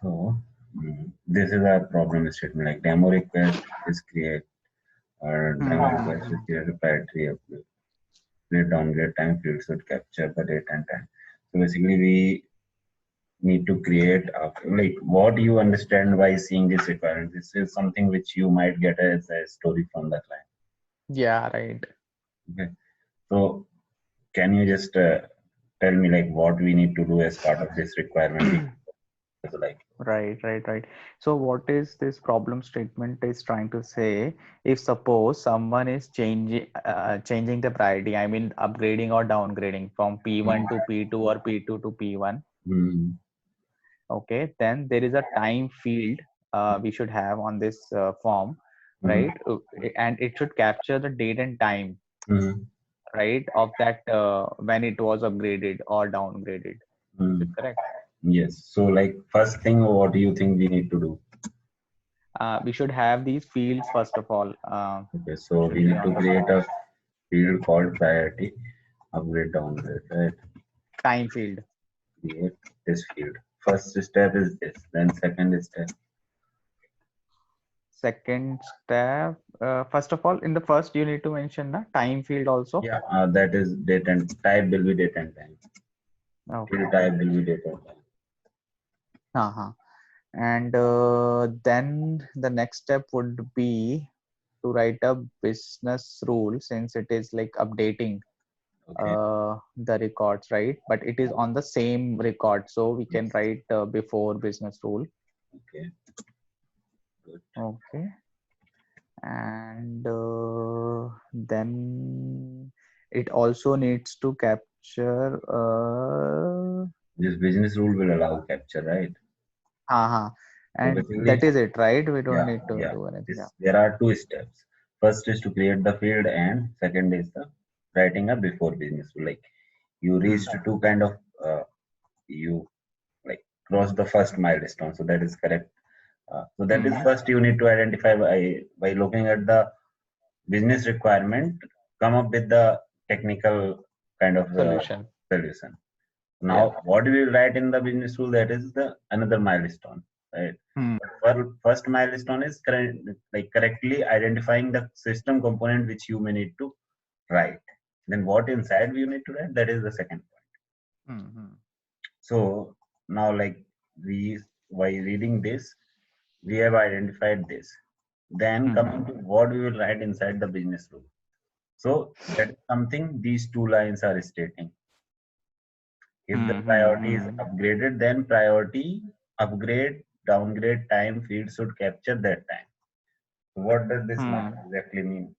So this is a problem statement like demo request is create or demo request is create a priority upgrade. Create downgrade time field should capture the date and time. So basically we need to create like what you understand by seeing this requirement. This is something which you might get as a story from the client. Yeah, right. Okay. So can you just tell me like what we need to do as part of this requirement? Like Right. So what is this problem statement is trying to say? If suppose someone is changing the priority, I mean upgrading or downgrading from P1 to P2 or P2 to P1, mm, okay, then there is a time field we should have on this form, mm, right? And it should capture the date and time, mm, right, of that when it was upgraded or downgraded. Is it mm. correct? Yes. So like first thing, what do you think we need to do? We should have these fields first of all. Okay, so we Should be need to on the create form. a field called priority upgrade downgrade, right? Time field. Create this field. First step is this, then second step. Second step. First of all, in the first, you need to mention the time field also. Yeah, that is date and type will be date and time. Field Okay. type will be date and time. Uh-huh. And then the next step would be to write a business rule, since it is like updating Okay, the records, right? But it is on the same record, so we can write before business rule. okay, good. Okay. And then it also needs to capture This business rule will allow capture, right? uh-huh. So And basically, that is it, right? We don't yeah, need to yeah. do anything. Yeah. There are two steps. First is to create the field, and second is the writing a before business rule. Like you reached two kind of you like cross the first milestone, so that is correct. So that is Hmm. first you need to identify by looking at the business requirement, come up with the technical kind of Solution. solution. Yeah. Now, what we will write in the business rule, that is the another milestone, right? Hmm. First milestone is like correctly identifying the system component which you may need to write. Then what inside you need to write, that is the second point. Hmm. So now, like we by reading this, we have identified this. Then Hmm. coming to what we will write inside the business rule. So that is something these two lines are stating. If the priority is Hmm. upgraded, then priority upgrade downgrade time field should capture that time. So what does this line Hmm. exactly mean?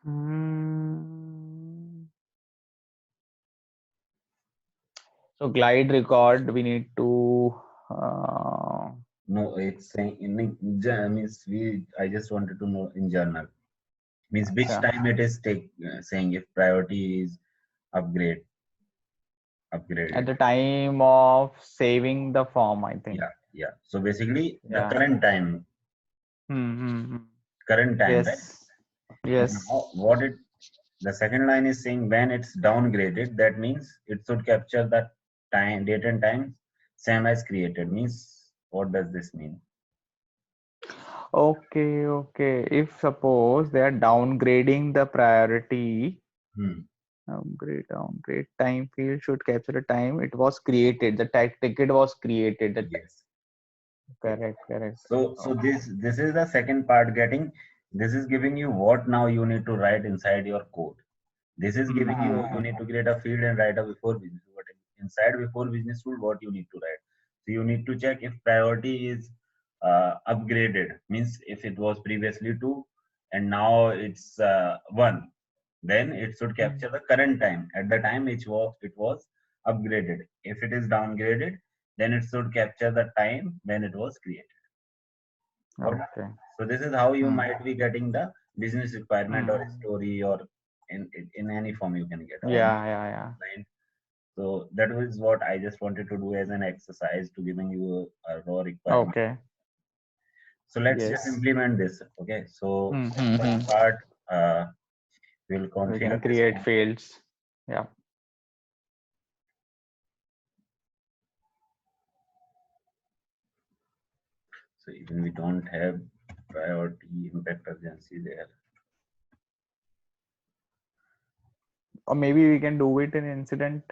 Hmm. So glide record, we need to No, it's saying means we. I just wanted to know in general means which acha, time it is take saying if priority is upgrade at upgraded. the time of saving the form, I think. Yeah, yeah. So basically the Yeah. Hmm. current time, right? Yes. Yes. Now what it the second line is saying when it's downgraded, that means it should capture the time, date and time same as created. Means what does this mean? Okay. If suppose they are downgrading the priority, Hmm. downgrade time field should capture the time it was created. The ticket was created. Yes. Yes. Correct. So Okay. this is the second part getting. This is giving you what now you need to write inside your code. This is giving you need to create a field and write a before business rule. But inside before business rule, what you need to write. So you need to check if priority is upgraded. Means if it was previously two and now it's one, then it should Hmm. capture the current time at the time it was upgraded. If it is downgraded, then it should capture the time when it was created. Okay. Okay. So this is how you Hmm. might be getting the business requirement or Hmm. story or in any form you can get or Yeah. line. So that was what I just wanted to do as an exercise to giving you a raw requirement. Okay. So let's just Yes. implement this. Okay. So Hmm. first part, we'll We configure can this create form. fields. Yeah. So even we don't have priority, impact, urgency there. Or maybe we can do it in incident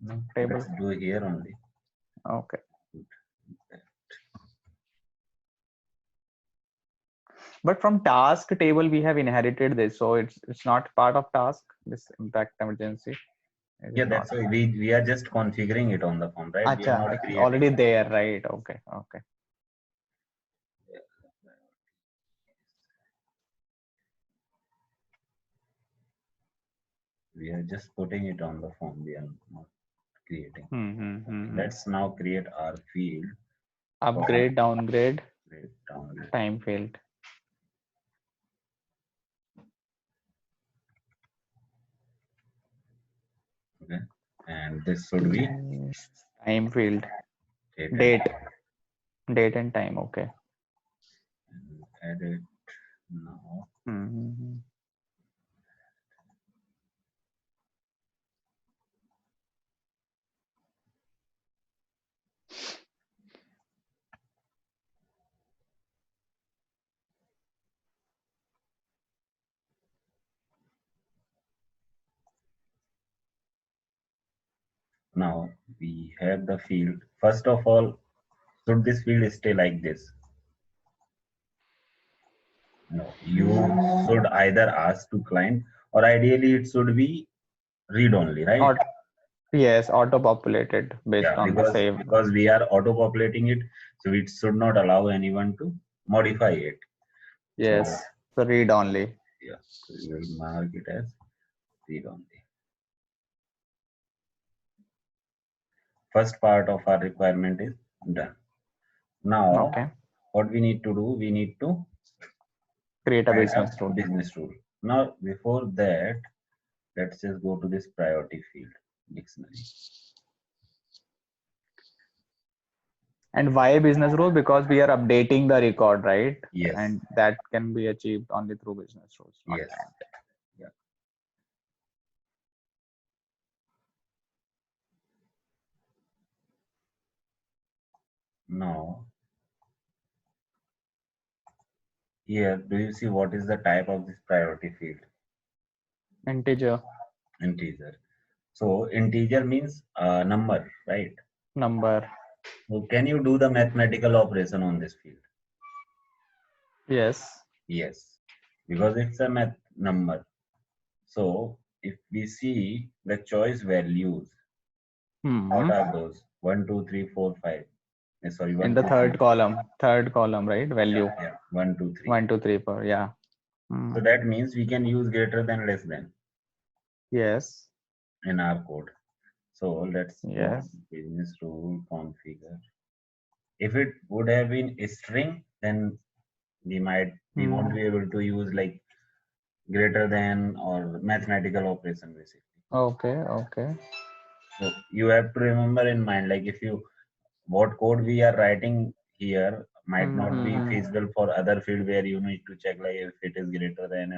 No, table. let's do here only. Okay. But from task table, we have inherited this. So it's not part of task, this impact emergency. It Yeah, is that's not. why we are just configuring it on the form, right? We are Acha, not it's creating. already there, right? Okay. Okay. We are just putting it on the form. We are not creating. Hmm. Let's now create our field. Upgrade, downgrade, Downgrade. time field. Okay, and this should be Time field. date. Date and time. Okay. And edit now. Mm-hmm. Now we have the field. First of all, should this field stay like this? No, you should either ask to client, or ideally it should be read only, right? Yes, auto populated based Yeah, on the save. because we are auto populating it, so it should not allow anyone to modify it. Yes, so read only. Yeah, so we will mark it as read only. First part of our requirement is done. Now, Okay. what we need to do, we need to Create a write business rule. business rule. Now, before that, let's just go to this priority field dictionary. And why business rule? Because we are updating the record, right? Yes. And that can be achieved only through business rules. Yes. Yeah. Now, here, do you see what is the type of this priority field? Integer. Integer. So integer means number, right? Number. So can you do the mathematical operation on this field? Yes. Yes, because it's a math number. So if we see the choice values, what are those? 1, 2, 3, 4, 5. Sorry, 1, In the 2, third 3. column, right? Value. Yeah, 1, 2, 3. 1, 2, 3, 4. Yeah. So that means we can use greater than, less than. Yes. In our code. So let's Yes. business rule configure. If it would have been a string, then we won't be able to use like greater than or mathematical operation basically. Okay. So you have to remember in mind, like what code we are writing here might not be feasible for other field where you need to check like if it is greater than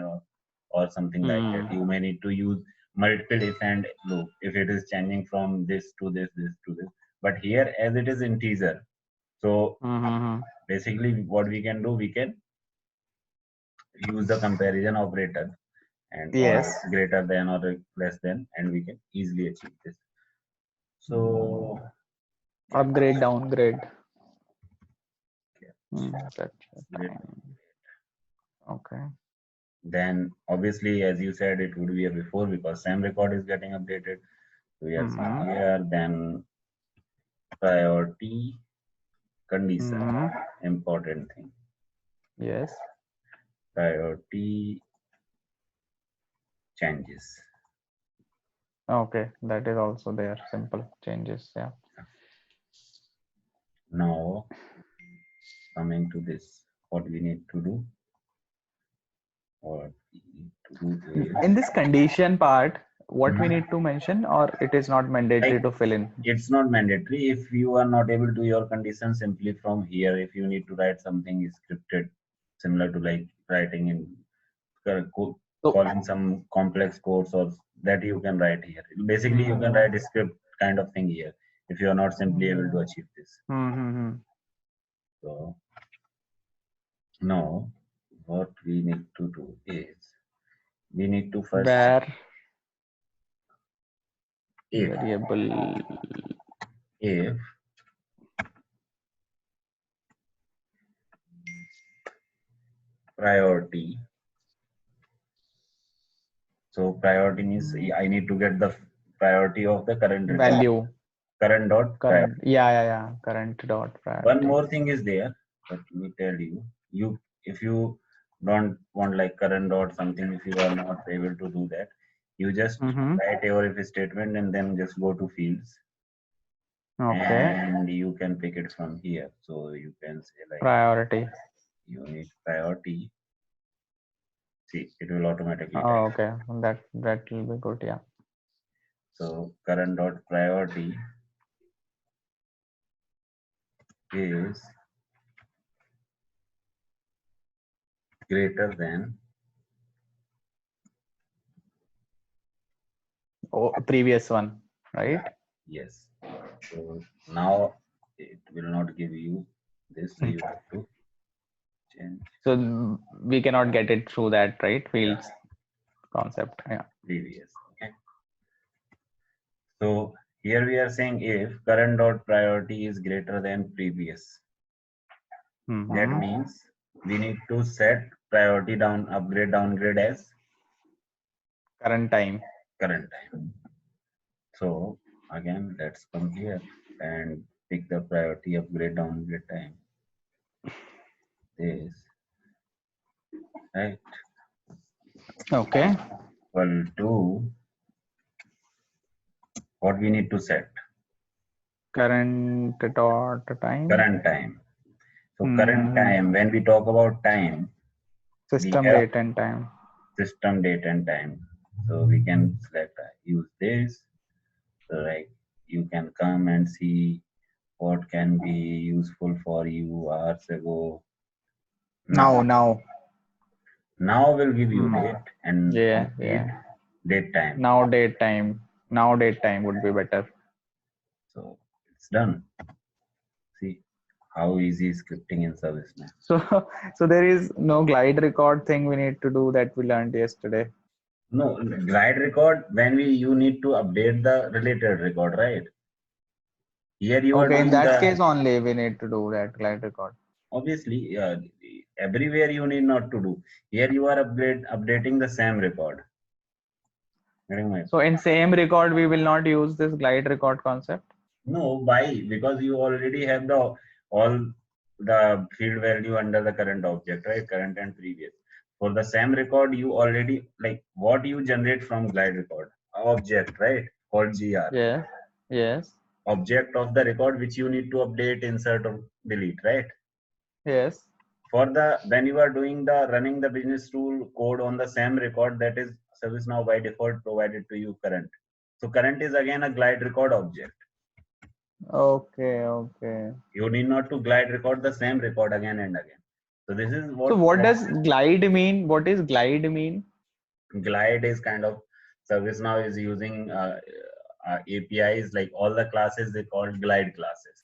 or something like that. You may need to use multiple if and loop if it is changing from this to this to this. But here, as it is integer, so basically what we can do, we can use the comparison operator and or greater than or less than, and we can easily achieve this. So Upgrade, downgrade. Okay. Then obviously, as you said, it would be a before because SAM record is getting updated. So we are seeing here, then priority condition, important thing. Yes. Priority changes. Okay, that is also there. Simple changes. Yeah. Now, coming to this, what we need to do. In this condition part, what we need to mention, or it is not mandatory to fill in? It's not mandatory. If you are not able to do your condition, simply from here, if you need to write something scripted, similar to like writing in calling some complex codes, or that you can write here. Basically, you can write a script kind of thing here if you are not simply able to achieve this. So now what we need to do is we need to first Where if variable if priority. So priority means I need to get the priority of the current record. value Current dot current. priority. Yeah. Current dot One priority. more thing is there. Let me tell you. If you don't want like current dot something, if you are not able to do that, you just Mm-hmm. write your if statement and then just go to fields. Okay. And you can pick it from here. So you can say like Priority. you need priority. See, it will automatically type. Oh, okay. That will be good. Yeah. So current dot priority is greater than Previous one, right? yes. So now it will not give you this. So you have to change So we cannot get it through that, right? Fields concept. Yeah. previous. Okay. So here we are saying if current dot priority is greater than previous. That Mm-hmm. means we need to set priority down, upgrade, downgrade as Current time. current time. So again, let's come here and pick the priority upgrade, downgrade time. This, right? Okay. Equal to what we need to set Current dot time. current time. So current time, when we talk about time, we System have date and time. system date and time. So we can select use this. So like you can come and see what can be useful for you hours ago. Now. Now will give you date and Yeah. date time. Now date time. Now date time would be better. So it's done. See how easy is scripting in ServiceNow. So there is no glide record thing we need to do that we learned yesterday. No, glide record when you need to update the related record, right? Here you are Okay, in doing that the case only we need to do that glide record. obviously everywhere you need not to do. Here you are updating the same record. Getting my So in same record we will not use this glide record concept. no, why? Because you already have the all the field value under the current object, right? Current and previous. For the same record, you already like what you generate from glide record object, right? Called GR. Yeah. Yes. Object of the record which you need to update, insert, or delete, right? Yes. For the when you are doing the running the business rule code on the same record, that is ServiceNow by default provided to you current. So current is again a glide record object. Okay. You need not to glide record the same record again and again. So this is So what what does glide mean? What is glide mean? glide is kind of ServiceNow is using APIs like all the classes they called glide classes.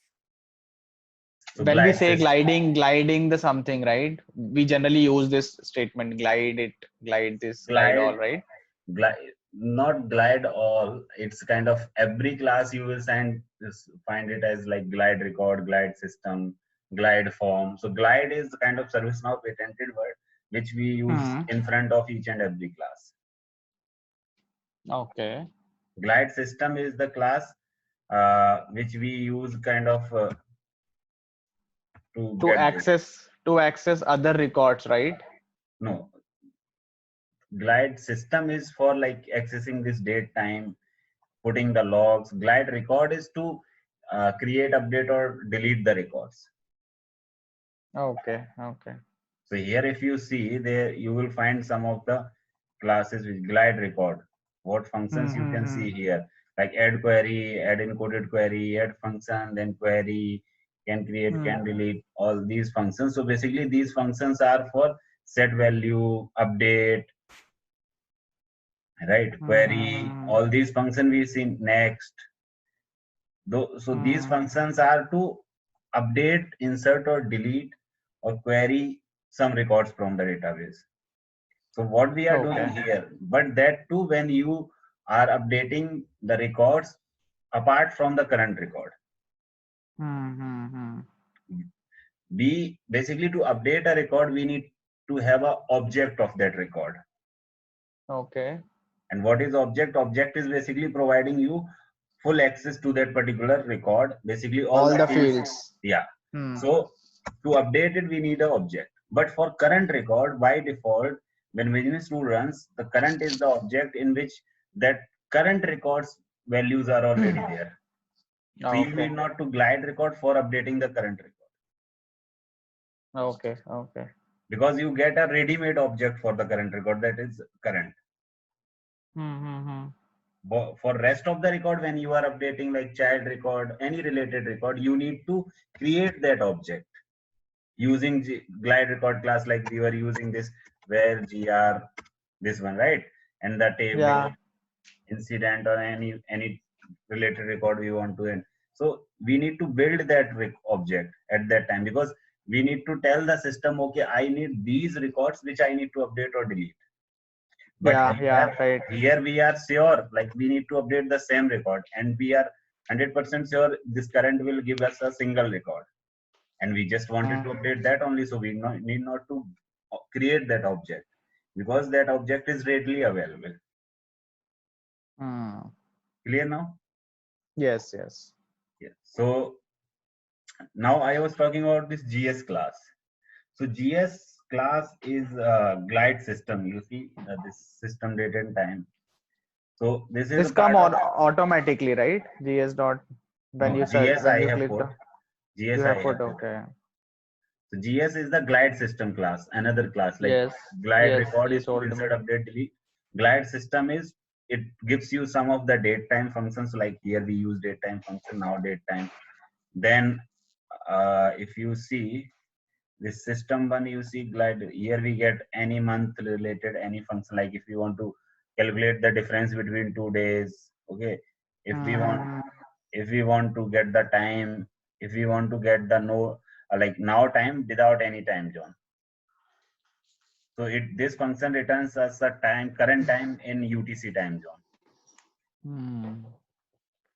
So When we glide say system, gliding the something, right? We generally use this statement, glide it, glide this, glide all, right? glide, not glide all. It's kind of every class you will find it as like glide record, glide system, glide form. So glide is kind of ServiceNow patented word which we use in front of each and every class. Okay. Glide system is the class which we use kind of to get access other records, right? no, glide system is for like accessing this date time, putting the logs. Glide record is to create, update, or delete the records. Okay. So here if you see there you will find some of the classes with glide record. What functions you can see here, like add query, add encoded query, add function, then query, can create, can delete, all these functions. So basically these functions are for set value, update, right, query, all these functions we see next. So these functions are to update, insert or delete or query some records from the database. So what we are doing here, but that too when you are updating the records apart from the current record. We basically, to update a record, we need to have a object of that record. Okay. And what is object? Object is basically providing you full access to that particular record, basically all the fields. Yeah. So to update it, we need an object. But for current record, by default, when business rule runs, the current is the object in which that current records values are already there. So you need not to glide record for updating the current record. Okay. Okay. Because you get a ready-made object for the current record, that is current. For rest of the record, when you are updating like child record, any related record, you need to create that object using glide record class, like we were using this where gr, this one, right? And the table, incident or any related record we want to end. So we need to build that object at that time, because we need to tell the system, okay, I need these records which I need to update or delete. But right. Here we are sure, like we need to update the same record, and we are 100% sure this current will give us a single record, and we just wanted to update that only. So we need not to create that object, because that object is readily available. Clear now? Yes. Yeah. So now I was talking about this GS class. So GS class is a glide system. You see this system date and time. So this is come automatically, right? GS dot when you search, GS when I you have click put. the GS I have put. Okay. So GS is the glide system class, another class. Like glide record is to insert, update, delete. Glide system is, it gives you some of the date time functions, like here we use date time function, now date time. Then if you see this system one, you see glide, here we get any month related any function, like if you want to calculate the difference between 2 days. Okay, if we want to get the time, if we want to get the like now time without any time zone. So this function returns us a current time in UTC time zone.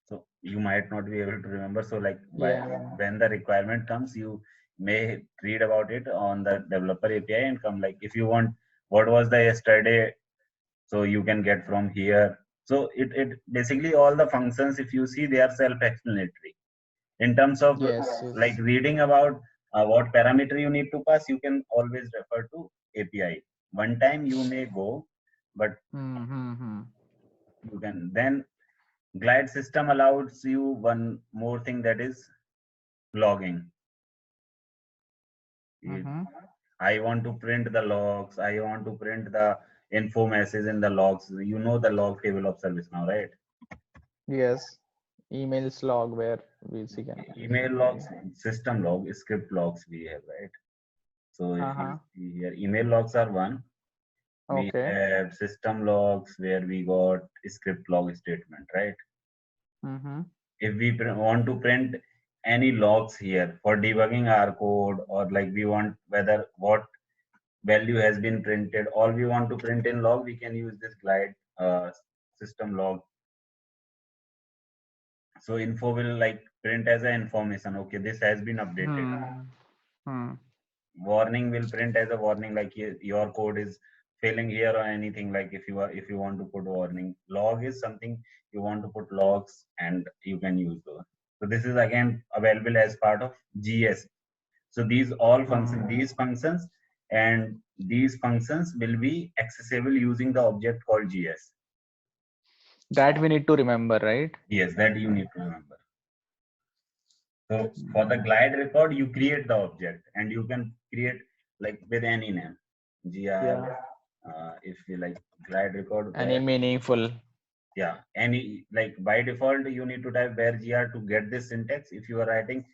So you might not be able to remember. So like when the requirement comes, you may read about it on the developer API and come, like if you want what was the yesterday, so you can get from here. So it basically all the functions, if you see, they are self-explanatory. In terms of like reading about what parameter you need to pass, you can always refer to API. One time you may go, but you can. Then glide system allows you one more thing, that is logging. I want to print the logs. I want to print the info message in the logs. You know the log table of service now, right? Yes. Emails log where we see email logs, system log, script logs we have, right? So if you see here, email logs are one. We have system logs where we got script log statement, right? If we want to print any logs here for debugging our code, or like we want whether what value has been printed, all we want to print in log, we can use this glide system log. So info will like print as an information, okay, this has been updated. Warning will print as a warning, like your code is failing here or anything, like if you want to put warning. Log is something you want to put logs, and you can use those. So this is again available as part of GS. So these all functions, these functions and these functions will be accessible using the object called GS. That we need to remember, right? Yes, that you need to remember. So for the glide record, you create the object, and you can create like with any name, GR. If you like glide record, any meaningful. Yeah, any, like by default you need to type where GR to get this syntax. If you are writing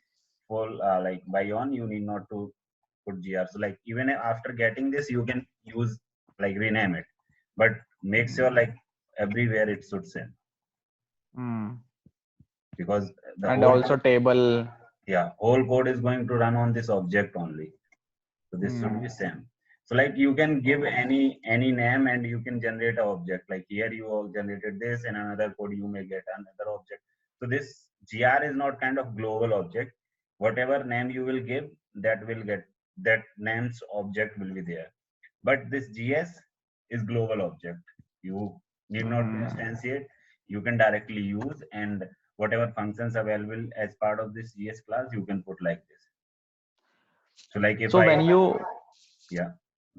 full like by on, you need not to put GR. So like even after getting this, you can use like rename it, but make sure like everywhere it should send. Because and also table. Yeah, whole code is going to run on this object only. So this should be same. So like you can give any name and you can generate an object. Like here you have generated this, and another code you may get another object. So this GR is not kind of global object. Whatever name you will give, that will get that name's object will be there. But this GS is global object. You need not to instantiate. You can directly use, and whatever functions available as part of this GS class, you can put like this. So like if So I when you yeah,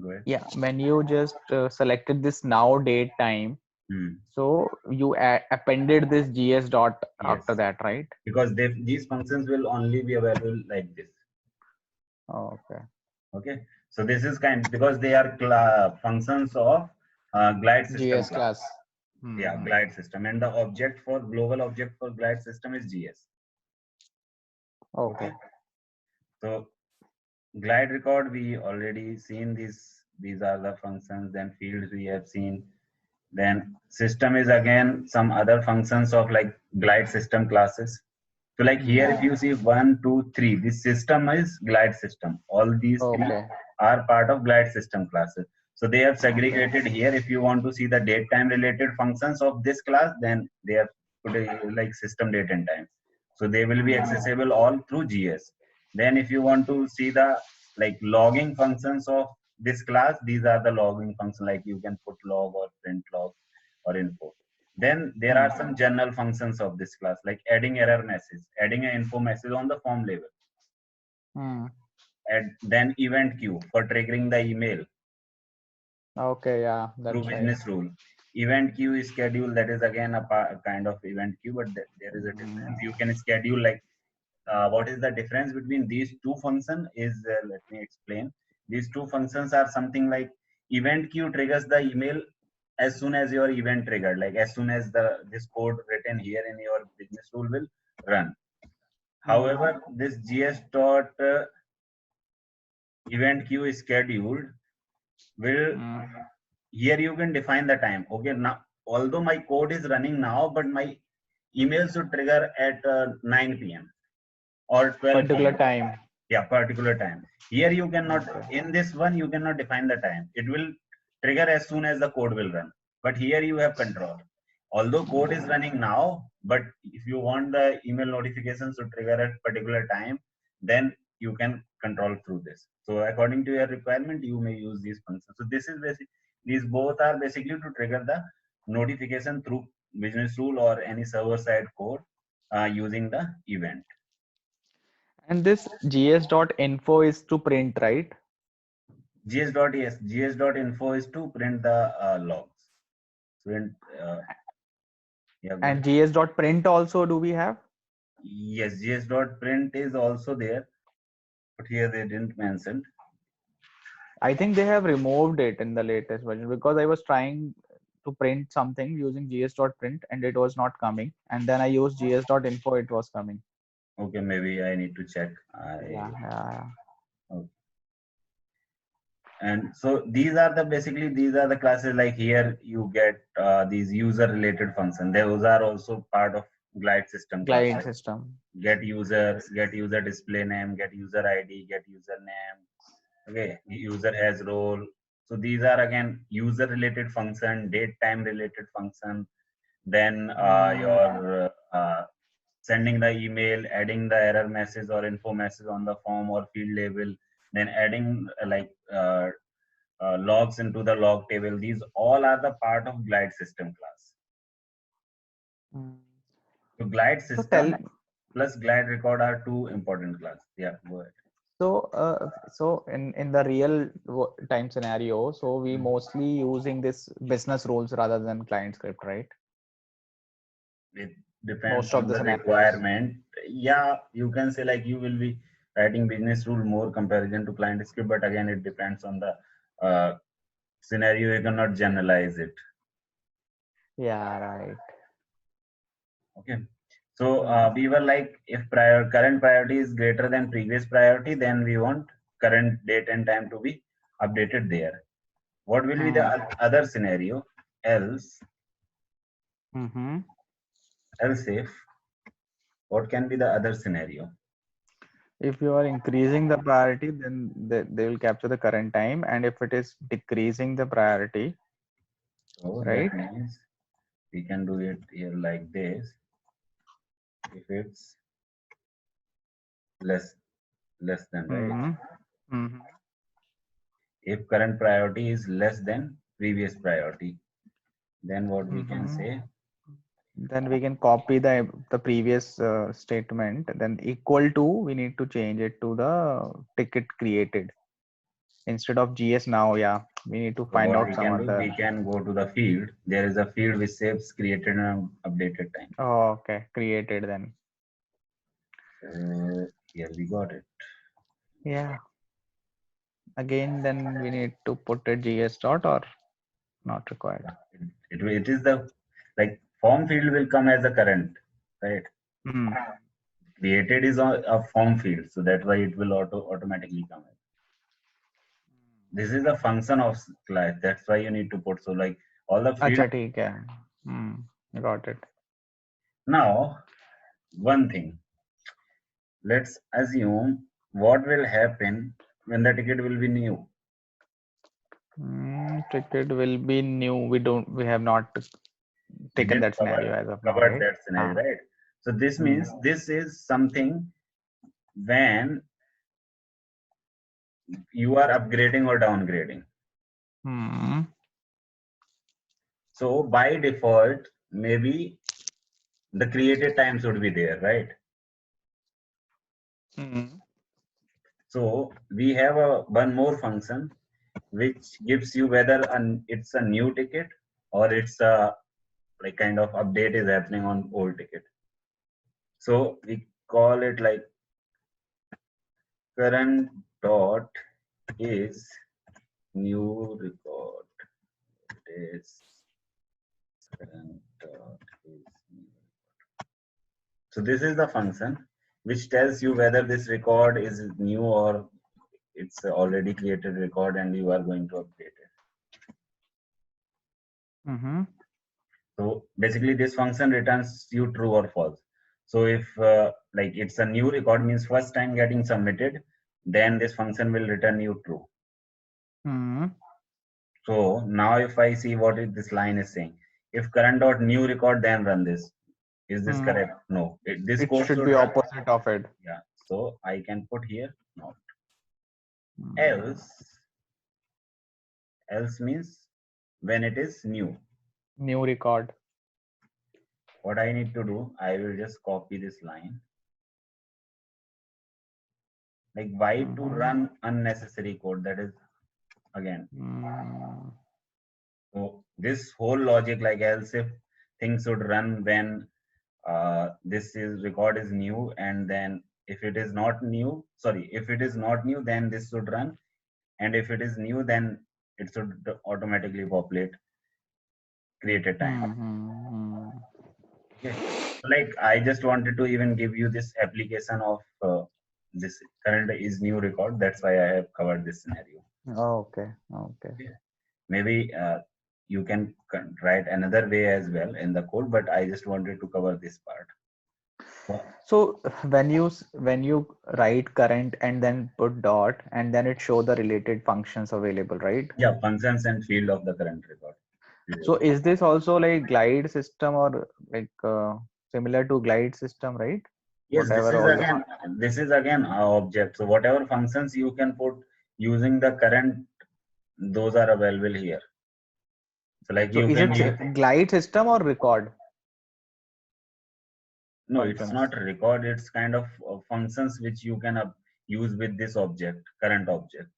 go ahead. yeah when you just selected this now date time, so you appended this GS dot Yes, after that, right? because these functions will only be available like this. Okay. Okay, so this is kind because they are functions of glide system GS class. class. Yeah, glide system, and the object for global object for glide system is GS. Okay. So glide record we already seen this. These are the functions. Then fields we have seen. Then system is again some other functions of like glide system classes. So like here, if you see 1, 2, 3, this system is glide system. All these three Okay. are part of glide system classes. So they have segregated here. If you want to see the date time related functions of this class, then they have put a, like system date and time. So they will be accessible all through GS. Then if you want to see the like logging functions of this class, these are the logging functions, like you can put log or print log or info. Then there are some general functions of this class, like adding error message, adding an info message on the form level. And then event queue for triggering the email. Okay, yeah, Through that's right. business rule. Event queue is schedule, that is again a kind of event queue, but there is a difference. You can schedule like what is the difference between these two functions is let me explain. These two functions are something like event queue triggers the email as soon as your event triggered, like as soon as this code written here in your business rule will run. However, this GS dot event queue is scheduled will here you can define the time. Okay, now although my code is running now, but my email should trigger at 9 p.m. or 12 Particular p.m. time. Yeah, particular time. Here you cannot, in this one, you cannot define the time. It will trigger as soon as the code will run. But here you have control. Although code is running now, but if you want the email notifications to trigger at particular time, then you can control through this. So according to your requirement, you may use these functions. So this is basic. These both are basically to trigger the notification through business rule or any server side code using the event. And this gs.info is to print, right? gs.info is to print the logs. Print, yeah, and gs.print also do we have? yes, gs.print is also there, but here they didn't mention. I think they have removed it in the latest version, because I was trying to print something using gs.print and it was not coming, and then I used gs.info, it was coming. Okay, maybe I need to check. Yeah. Okay. And so these are the classes. Like here you get these user related functions. Those are also part of glide system class. Glide system. Get user display name, get user ID, get username. Okay, user has role. So these are again user related function, date time related function. Then your sending the email, adding the error message or info message on the form or field label, then adding logs into the log table. These all are the part of glide system class. So glide system plus glide record are two important classes. Yeah, go ahead. So in the real time scenario, so we mostly using this business rules rather than client script, right? It depends Most of on the the scenarios. requirement. Yeah, you can say like you will be writing business rule more comparison to client script, but again it depends on the scenario. You cannot generalize it. Yeah, right. Okay. So we were like, if current priority is greater than previous priority, then we want current date and time to be updated there. What will be the other scenario? Else if what can be the other scenario? If you are increasing the priority, then they will capture the current time, and if it is decreasing the priority, So right? that means we can do it here like this. If it's less than, right? Mm-hmm. Mm-hmm. If current priority is less than previous priority, then what we can Mm-hmm. say? Then we can copy the previous statement. Then equal to, we need to change it to the ticket created instead of GS now. Yeah, we need to So find what out we some can do, other. we can go to the field. There is a field which says created and updated time. Oh, okay, created then. Here we got it. Yeah. Again, then we need to put a GS dot or not required. It is the, like, form field will come as a current, right? Hmm. Created is a form field, so that's why it will automatically come. This is a function of class. That's why you need to put, so like all the field. अच्छा ठीक है. Hmm. Got it. Now, one thing. Let's assume what will happen when the ticket will be new. Ticket will be new. We have not We taken didn't that scenario as of now, covered right? that scenario, Ah. right? So this Hmm. means this is something when you are upgrading or downgrading. Hmm. So by default, maybe the created time should be there, right? Hmm. So we have one more function which gives you whether it's a new ticket or it's a, like, kind of update is happening on old ticket. So we call it like current dot is new record. It is current dot is new. So this is the function which tells you whether this record is new or it's already created record and you are going to update it. Mm-hmm. So basically this function returns you true or false. So if like it's a new record means first time getting submitted, then this function will return you true. Hmm. So now if I see what this line is saying, if current dot new record, then run this. Is this Hmm. correct? No. This It code should should be run. opposite of it. Yeah. So I can put here not. Hmm. Else means when it is new. New record. What I need to do, I will just copy this line. Like why to Mm-hmm. run unnecessary code? That is again. Hmm. So this whole logic, like else if things should run when this is record is new, and then if it is not new, sorry, if it is not new, then this should run, and if it is new, then it should automatically populate created time. Hmm. Okay. So like I just wanted to even give you this application of this current is new record. That's why I have covered this scenario. Okay. Okay. Okay. Maybe you can write another way as well in the code, but I just wanted to cover this part. So when you write current and then put dot and then it show the related functions available, right? Yeah, functions and field of the current record. So is this also like glide system or like similar to glide system, right? Yes, Whatever all the this is again a object. So whatever functions you can put using the current, those are available here. So like so you is can it use, glide system or record no, it's functions? not record. It's kind of functions which you can use with this object, current object.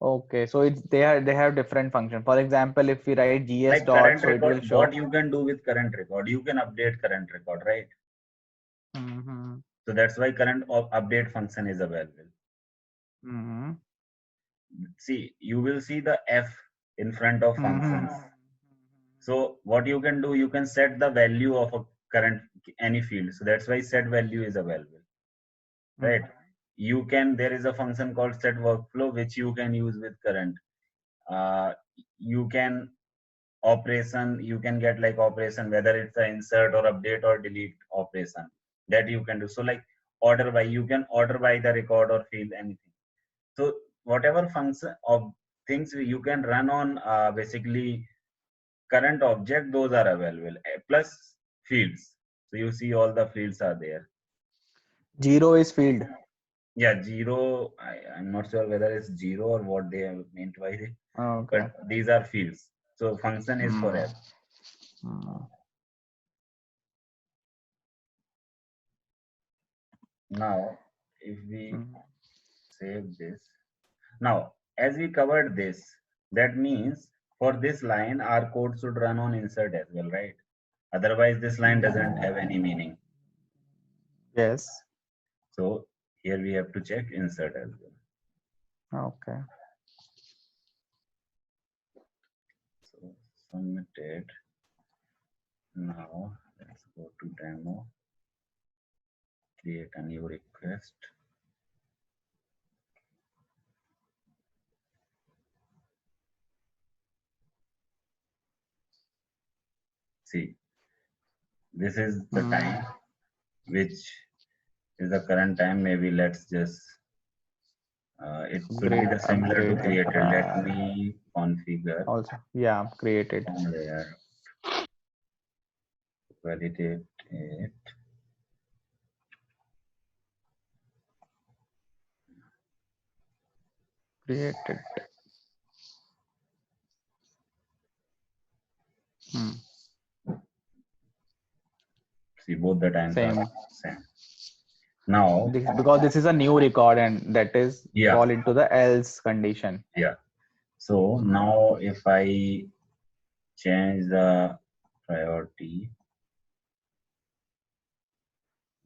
Okay, so it's they have different function. For example, if we write gs Like dot, current so it will record, what show. you can do with current record, you can update current record, right? Mm-hmm. So that's why current update function is available. Mm-hmm. See, you will see the F in front of Mm-hmm. functions. So what you can do, you can set the value of a current any field. So that's why set value is available, right? You can, there is a function called set workflow which you can use with current. You can operation, you can get like operation, whether it's an insert or update or delete operation that you can do. So like order by, you can order by the record or field anything. So whatever function of things you can run on basically current object, those are available, plus fields. So you see all the fields are there. 0 is field. Yeah, zero, I'm not sure whether it's zero or what they have meant by it, Okay. but these are fields. So function is for app. Now if we save this, now as we covered this, that means for this line our code should run on insert as well, right? Otherwise this line doesn't have any meaning. Yes. So here we have to check insert as well. Okay. So submitted. Now let's go to demo, create a new request. See, this is the time, which is the current time. Maybe let's just it should be the similar to created. Let me configure also. Yeah, created. layer, validate it. Created. See, both the times Same. are same. Now, Because this is a new record and that is yeah, fall into the else condition. yeah. So now if I change the priority,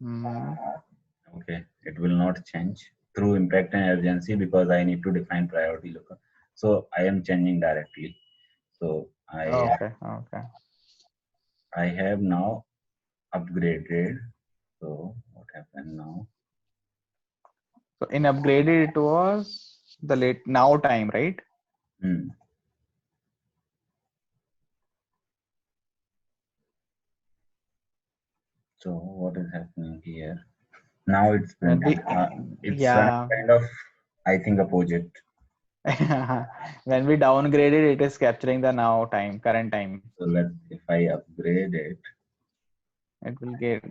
okay, it will not change through impact and urgency because I need to define priority lookup. So I am changing directly. So Okay. I have now upgraded. So what happened now? So in upgraded, it was the late now time, right? So what is happening here? Now it's When we, it's yeah. kind of, I think, opposite. When we downgraded, it is capturing the now time, current time. So if I upgrade it, it will get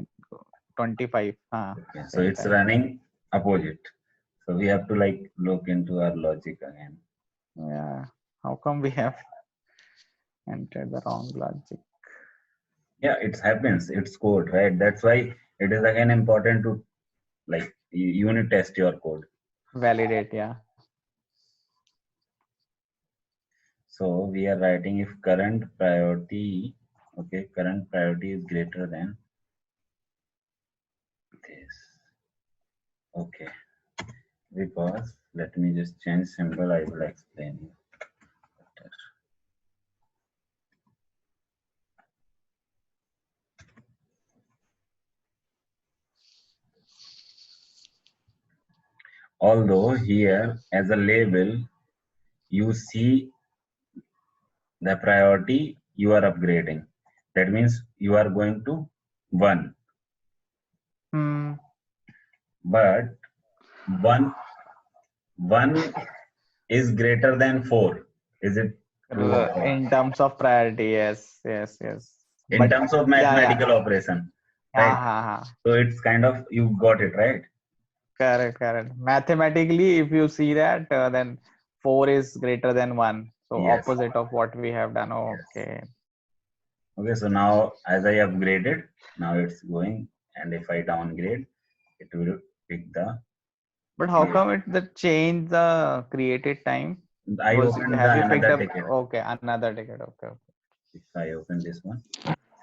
25. Okay, so it's time. Running opposite. So we have to like look into our logic again. Yeah. How come we have entered the wrong logic? Yeah, it happens. It's code, right? That's why it is again important to like unit test your code. Validate, yeah. So we are writing if current priority, okay, current priority is greater than this. Okay, because let me just change symbol, I will explain you. Although here as a label, you see the priority you are upgrading. That means you are going to 1. But 1 is greater than 4. Is it true? In terms of priority, yes. In terms of mathematical operation, right? So it's kind of, you got it, right? Correct. Mathematically, if you see that, then 4 is greater than 1. So yes. Opposite of what we have done. Okay. Yes. Okay, so now as I upgraded, now it's going, and if I downgrade, it will pick the. But how come it the change the created time? I opened another ticket. Okay, another ticket. Okay. If I open this one,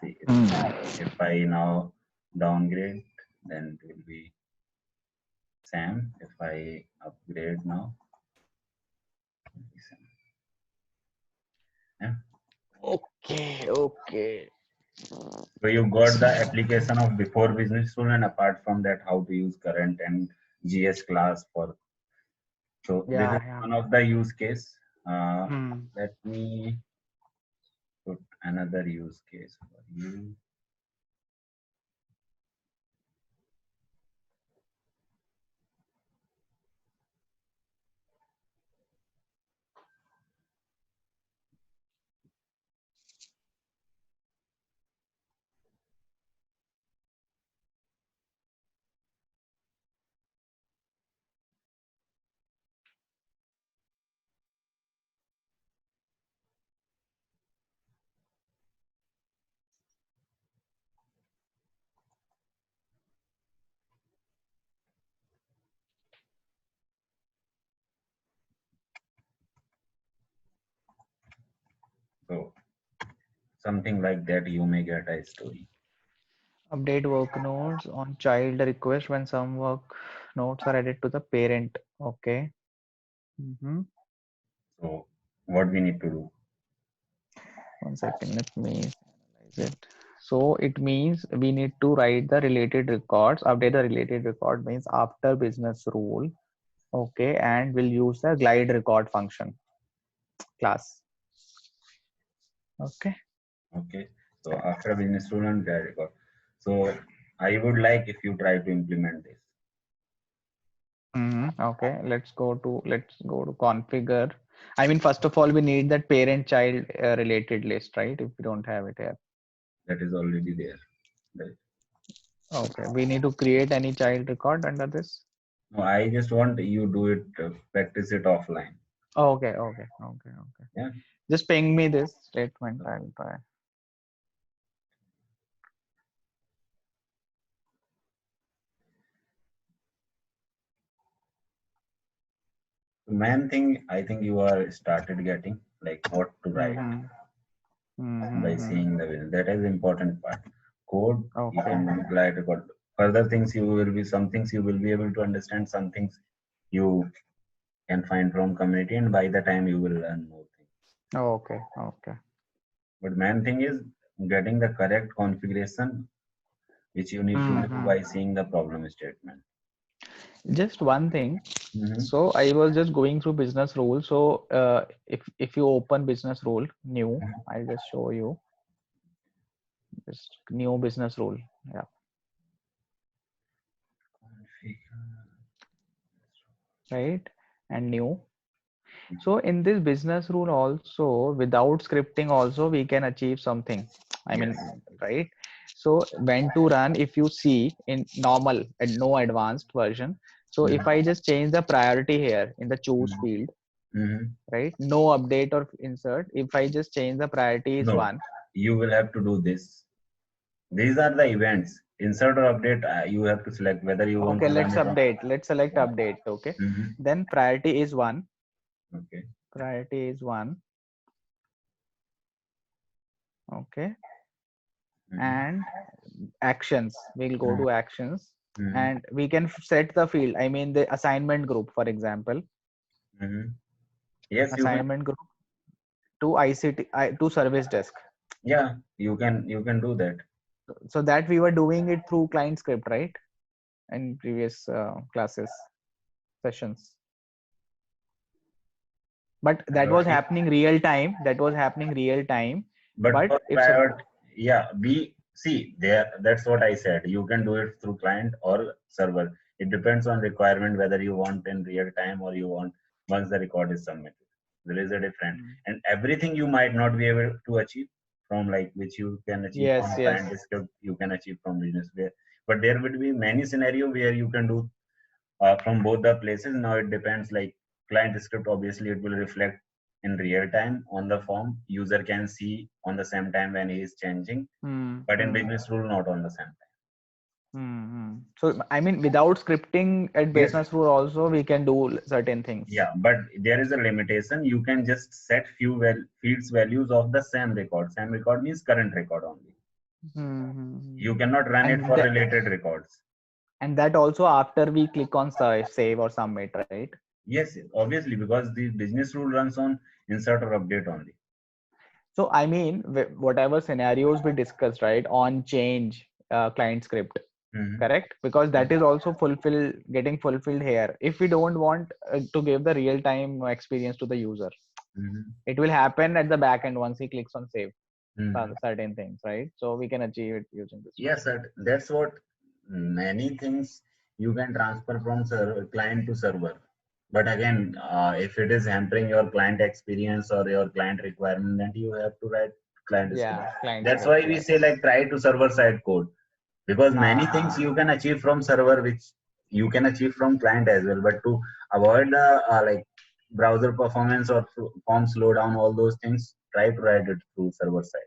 see, if I now downgrade, then it will be Sam. If I upgrade now, yeah. Okay. So you got the application of before business rule, and apart from that, how to use current and GS class for. So this is one of the use case. Let me put another use case for you. something like that. You may get a story. Update work notes on child request when some work notes are added to the parent. Okay. Mhm. So what we need to do? 1 second, let me analyze it. So it means we need to write the related records, update the related record means after business rule. Okay, and we'll use the glide record function class. Okay. Okay. So after business rule and guide record. So I would like if you try to implement this. Okay, let's go to configure. I mean, first of all, we need that parent child related list, right? If we don't have it here. That is already there. Right. Okay, we need to create any child record under this. No, I just want you do it, practice it offline. Okay. Yeah. Just ping me this statement. I'll try. The main thing I think you are started getting like what to write by seeing the video. That is important part. Code you Okay. can glide record. Further things you will be some things you will be able to understand. Some things you can find from community, and by the time you will learn more things. Okay. But main thing is getting the correct configuration, which you need to do by seeing the problem statement. Just one thing. So I was just going through business rules. So if you open business rule new, I'll just show you this new business rule. Yeah. Right, and new. So in this business rule also, without scripting also we can achieve something. I mean, right? So when to run, if you see in normal and no advanced version. So if I just change the priority here in the choose field, right? No update or insert. If I just change the priority is 1. You will have to do this. These are the events. Insert or update, you have to select whether you want to run let's it on. update. Let's select update. Okay. Then priority is 1. Okay. Priority is 1. Okay. And actions, we'll go to actions and we can set the field. I mean the assignment group, for example. Yes, assignment group to ICT to service desk. Yeah, you can do that. So that we were doing it through client script, right? In previous classes sessions. But that was happening real time. But yeah, we see there. That's what I said. You can do it through client or server. It depends on requirement whether you want in real time or you want once the record is submitted. There is a difference, and everything you might not be able to achieve from like which you can achieve from client script, you can achieve from business where. But there would be many scenario where you can do from both the places. Now it depends. Like client script, obviously it will reflect in real time on the form. User can see on the same time when he is changing, but in business rule not on the same time. So I mean without scripting at business rule also we can do certain things. Yeah, but there is a limitation. You can just set few fields values of the same record. Same record means current record only. You cannot run it for related records. And that also after we click on save or submit, right? Yes, obviously, because the business rule runs on insert or update only. So I mean, whatever scenarios we discussed, right, on change client script, correct? Because that is also getting fulfilled here. If we don't want to give the real time experience to the user, it will happen at the back end once he clicks on save. Certain things, right? So we can achieve it using this. Yes, sir. That's what many things you can transfer from client to server. But again, if it is hampering your client experience or your client requirement, then you have to write client script. That's why we say like try to server side code, because many things you can achieve from server which you can achieve from client as well. But to avoid the like browser performance or form slowdown, all those things, try to write it through server side.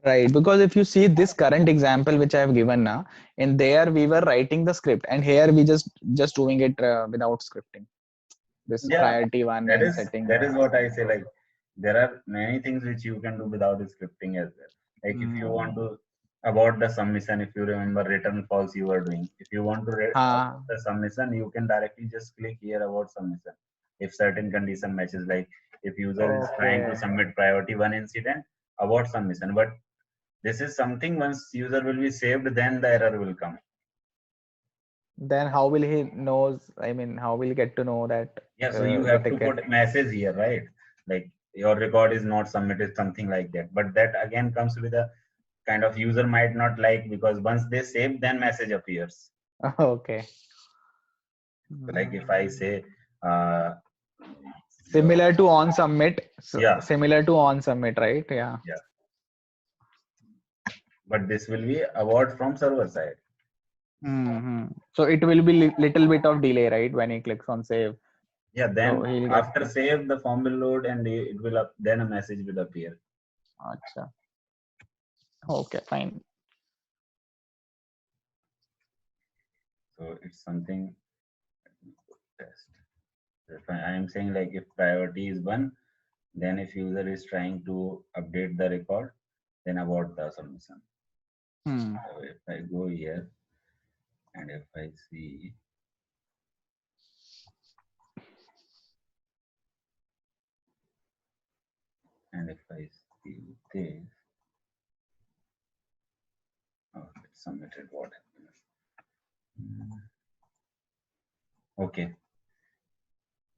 Right, because if you see this current example which I have given now, in there we were writing the script, and here we just doing it without scripting. This priority one that and is setting. That is what I say. Like there are many things which you can do without scripting as well. Like if you want to about the submission, if you remember return false you are doing, if you want to about the submission, you can directly just click here about submission. If certain condition matches, like if user is trying to Okay. submit priority one incident about submission, but this is something once user will be saved, then the error will come. Then how will he knows? I mean, how will he get to know that Yeah, so you the have to ticket? put message here, right? Like your record is not submitted, something like that. But that again comes with a kind of user might not like, because once they save, then message appears. Okay. So like if I say uh, Similar to on submit. yeah, Similar to on submit, right? Yeah. yeah, but this will be award from server side. So it will be little bit of delay, right? When he clicks on save. Yeah, So then he'll get after save, the form will load and it will up, then a message will appear. Acha. Okay, fine. So it's something test. If I am saying like if priority is one, then if user is trying to update the record, then about the submission. So if I go here and if I see and if I see this, oh, it's submitted what happened. Okay,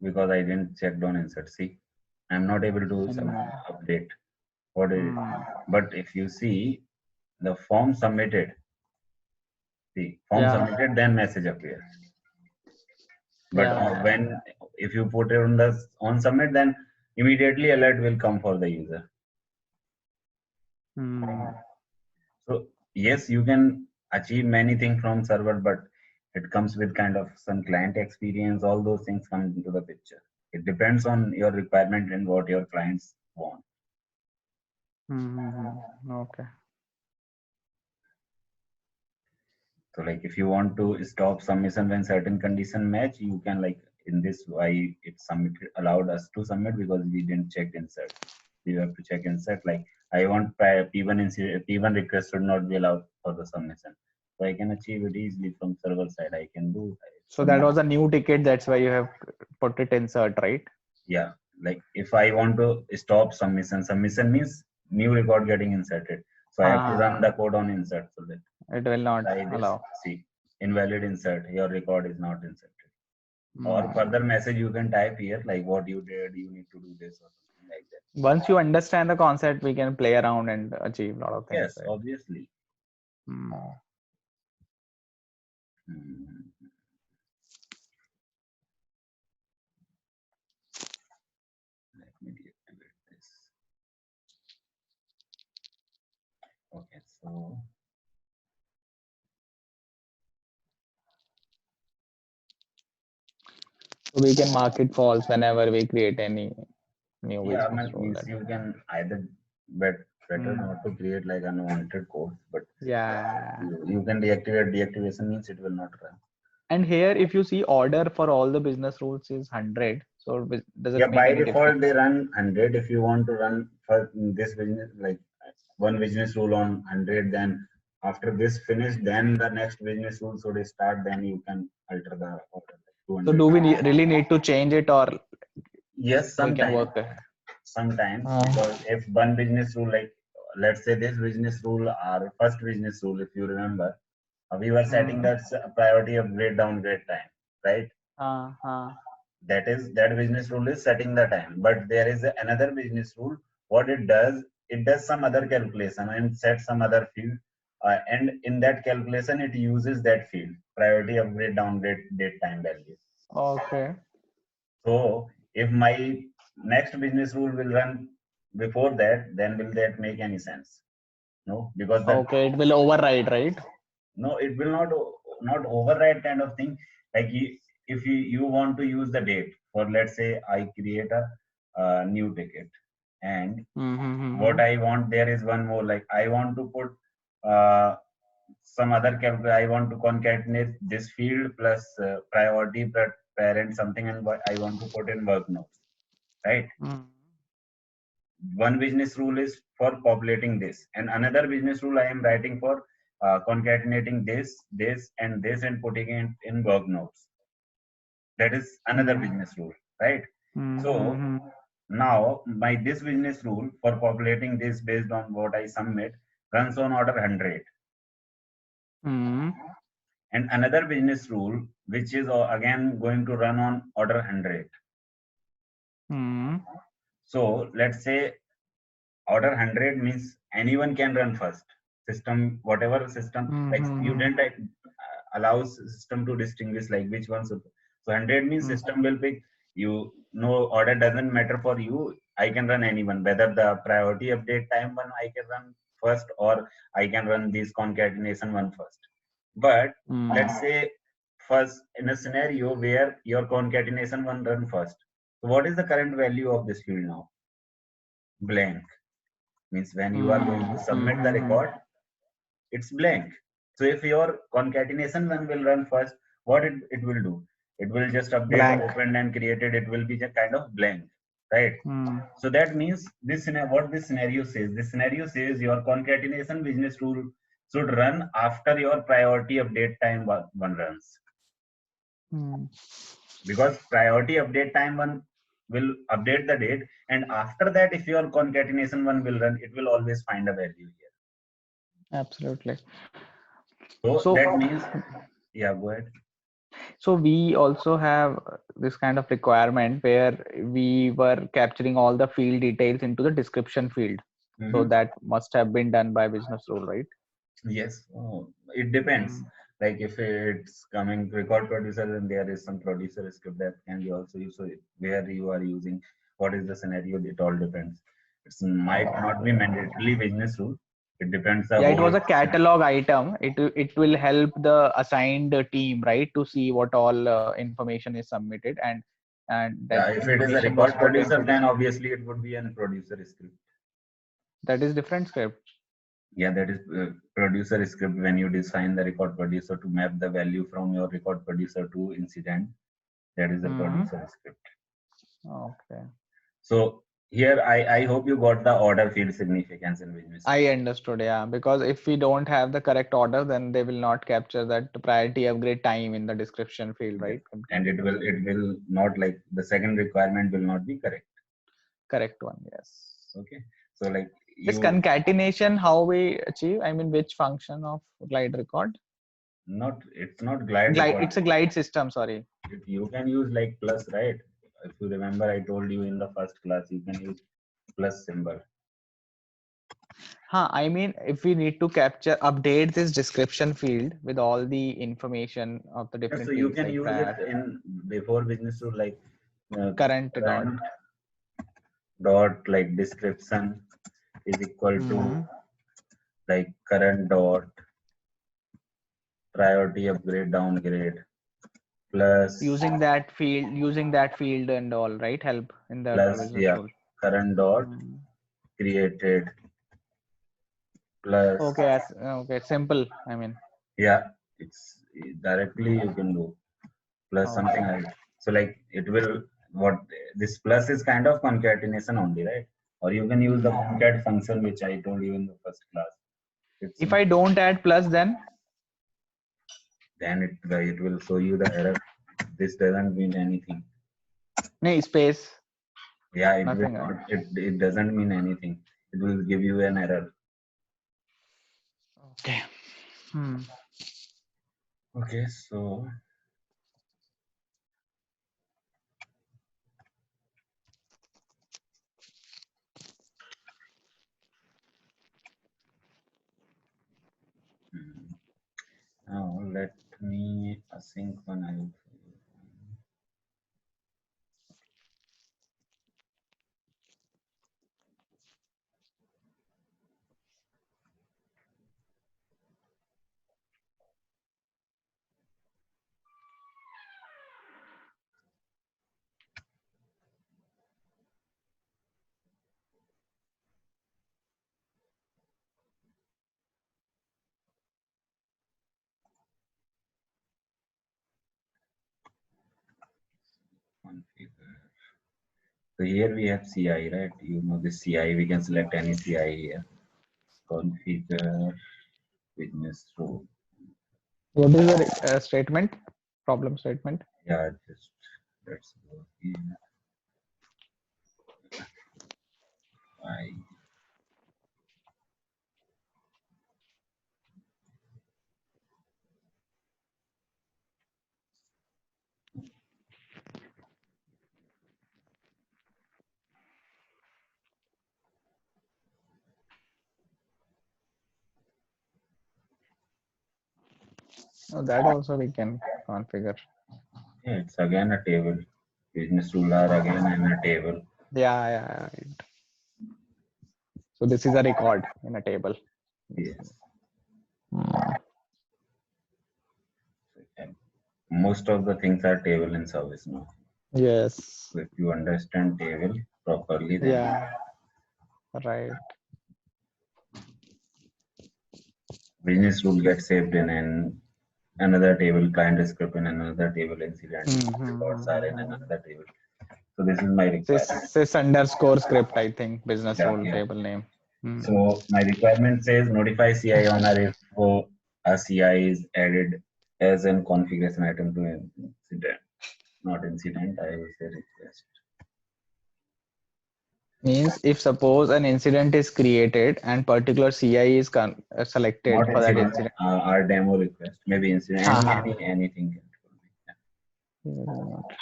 because I didn't check down insert. See, I'm not able to update what is it. But if you see the form submitted, see form submitted, then message appears. But when if you put it on the on submit, then immediately alert will come for the user. So yes, you can achieve many things from server, but it comes with kind of some client experience. All those things come into the picture. It depends on your requirement and what your clients want. Okay. So like if you want to stop submission when certain condition match, you can like in this why it submitted allowed us to submit because we didn't check insert. You have to check insert like I want P1 incident, P1 request should not be allowed for the submission. So I can achieve it easily from server side. I can do. So that was a new ticket. That's why you have put it insert, right? Yeah, like if I want to stop submission, submission means new record getting inserted. So I have to run the code on insert so that it will not allow. See, invalid insert, your record is not inserted. Or further message you can type here like what you did, you need to do this or something like that. Once you understand the concept, we can play around and achieve a lot of things. Yes, right? Obviously. Let me deactivate this. Okay, so we can mark it false whenever we create any new business rule. You can either better not to create like unwanted code, but you can deactivate. Deactivation means it will not run. And here, if you see order for all the business rules is 100. So does it make by any default they run 100. If you want to run for this business like one business rule on 100, then after this finish, then the next business rule should start. Then you can alter the order. So do we really need to change it or yes, sometimes. Sometimes because if one business rule like let's say this business rule or first business rule, if you remember, we were setting that priority of grade downgrade time, right? That business rule is setting the time, but there is another business rule. What it does some other calculation and sets some other field, and in that calculation it uses that field priority of grade downgrade date time value. Okay. So if my next business rule will run before that, then will that make any sense? No, because it will override, right? No, it will not override kind of thing. Like if you want to use the date for, let's say I create a new ticket, and what I want there is one more, like I want to put some other I want to concatenate this field plus priority parent something, and I want to put in work notes, right? one business rule is for populating this, and another business rule I am writing for concatenating this, and this, and putting it in work notes. That is another business rule, right? So Mm-hmm. now my this business rule for populating this based on what I submit runs on order 100, Mm-hmm. and another business rule which is again going to run on order 100. Mm-hmm. So let's say order 100 means anyone can run first. System, whatever system, like you Mm-hmm. didn't allows system to distinguish like which one. So 100 means system will pick you. No order doesn't matter for you. I can run anyone, whether the priority update time one I can run first, or I can run this concatenation one first. But let's say first in a scenario where your concatenation one run first. So what is the current value of this field now? Blank. Means when you are going to submit the Mm-hmm. record, it's blank. So if your concatenation one will run first, what it will do? It will just update the Blank. opened and created. It will be just kind of blank, right? So that means this what this scenario says. This scenario says your concatenation business rule should run after your priority update time one runs, Mm. because priority update time one will update the date, and after that if your concatenation one will run, it will always find a value here. Absolutely. So So, that means, yeah, go ahead. so we also have this kind of requirement where we were capturing all the field details into the description field. So that must have been done by business rule, right? Yes, it depends. Like if it's coming record producer, then there is some producer script that can be also used. So where you are using, what is the scenario, it all depends. It might not be mandatorily business rule. It depends the Yeah, it was whole. a catalog item. It will help the assigned team, right, to see what all information is submitted, and that Yeah, if it is a information was record put producer, into then description. obviously it would be a producer script. That is different script. Yeah, that is producer script when you design the record producer to map the value from your record producer to incident. That is the producer script. Okay. So here I hope you got the order field significance in business rule. I understood, yeah. Because if we don't have the correct order, then they will not capture that priority upgrade time in the description field, Yes. right? And it will not, like the second requirement will not be correct. Correct one, yes. Okay. So like This you concatenation, how we achieve? I mean, which function of glide record? it's not glide Glide, record. it's a glide system, sorry. You can use like plus, right? If you remember, I told you in the first class, you can use plus symbol. I mean, if we need to capture, update this description field with all the information of the Yeah, so different you fields can like use it prior, in before business rule, like current dot. current dot like description is equal to Hmm. like current dot priority upgrade downgrade plus Using that field and all, right? Help in the business yeah, rule. current dot Hmm. created plus, Okay, okay, simple. I mean, yeah, it's directly you can do plus something okay. like, so like it will, what this plus is kind of concatenation only, right? Or you can use the Hmm. concat function which I told you in the first class. It's If I don't add plus, then then it will show you the error. This doesn't mean anything. no space, Yeah, it will nothing, right? not, it doesn't mean anything. It will give you an error. Okay. Hmm. Okay, so now let me async one. I will. Configure So here we have CI, right? You know this CI, we can select any CI here. Configure business rule. What is the statement? Problem statement? Yeah, just let's go here. I Oh, that also we can configure. Yeah, it's again a table. Business rule are again in a table. Yeah. Right. So this is a record in a table. Yes. Hmm. And most of the things are table in service now. Yes. So if you understand table properly, then Yeah. Right. business rule gets saved in another table, client script in another table, incident records are in another table. So this is my requirement. Sys underscore script, I think, business Yeah, rule yeah. table name. So my requirement says notify CI owner if a CI is added as an configuration item to an incident. Not incident, I will say request. Means if suppose an incident is created and particular CI is selected Not for that incident, incident. our demo request, maybe incident, anything.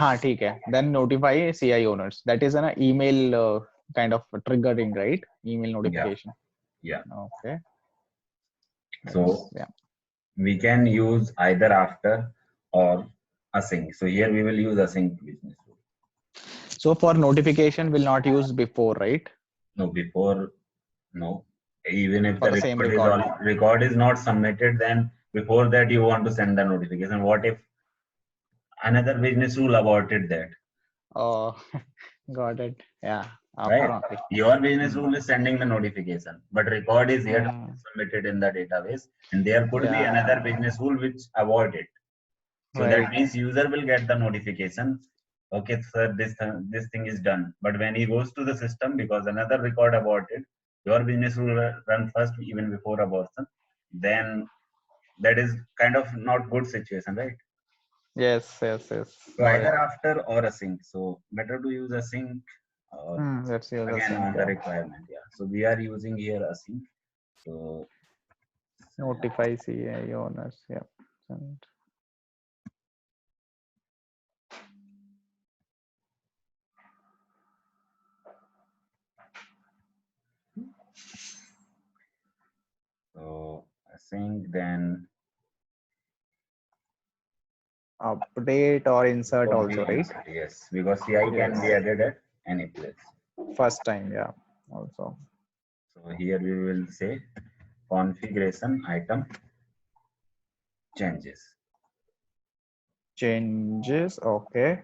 हाँ ठीक है. Then notify CI owners. That is an email kind of triggering, right? Email notification. Yeah. Okay. So Yeah. we can use either after or async. So here we will use async business rule. So for notification, will not use before, right? No, before, no. Even if For the the same record is not submitted, then before that you want to send the notification. What if another business rule aborted that? Oh, got it. Yeah. After Right? only. Your business rule is sending the notification, but record is yet Mm. submitted in the database, and there could be Yeah. another business rule which avoid it. So that Right. means user will get the notification. Okay, sir, this thing is done. But when he goes to the system, because another record aborted, your business will run first even before abortion. Then that is kind of not good situation, right? Yes. So Got it. either after or async. So better to use async or Let's use again async. on the requirement. Yeah. So we are using here async. So Notify CI owners. Yep. And so async then update or insert copy also, right? insert. Yes, because CI can be Yes. added at any place. First time. Yeah. Also. So here we will say configuration item changes. Changes. Okay.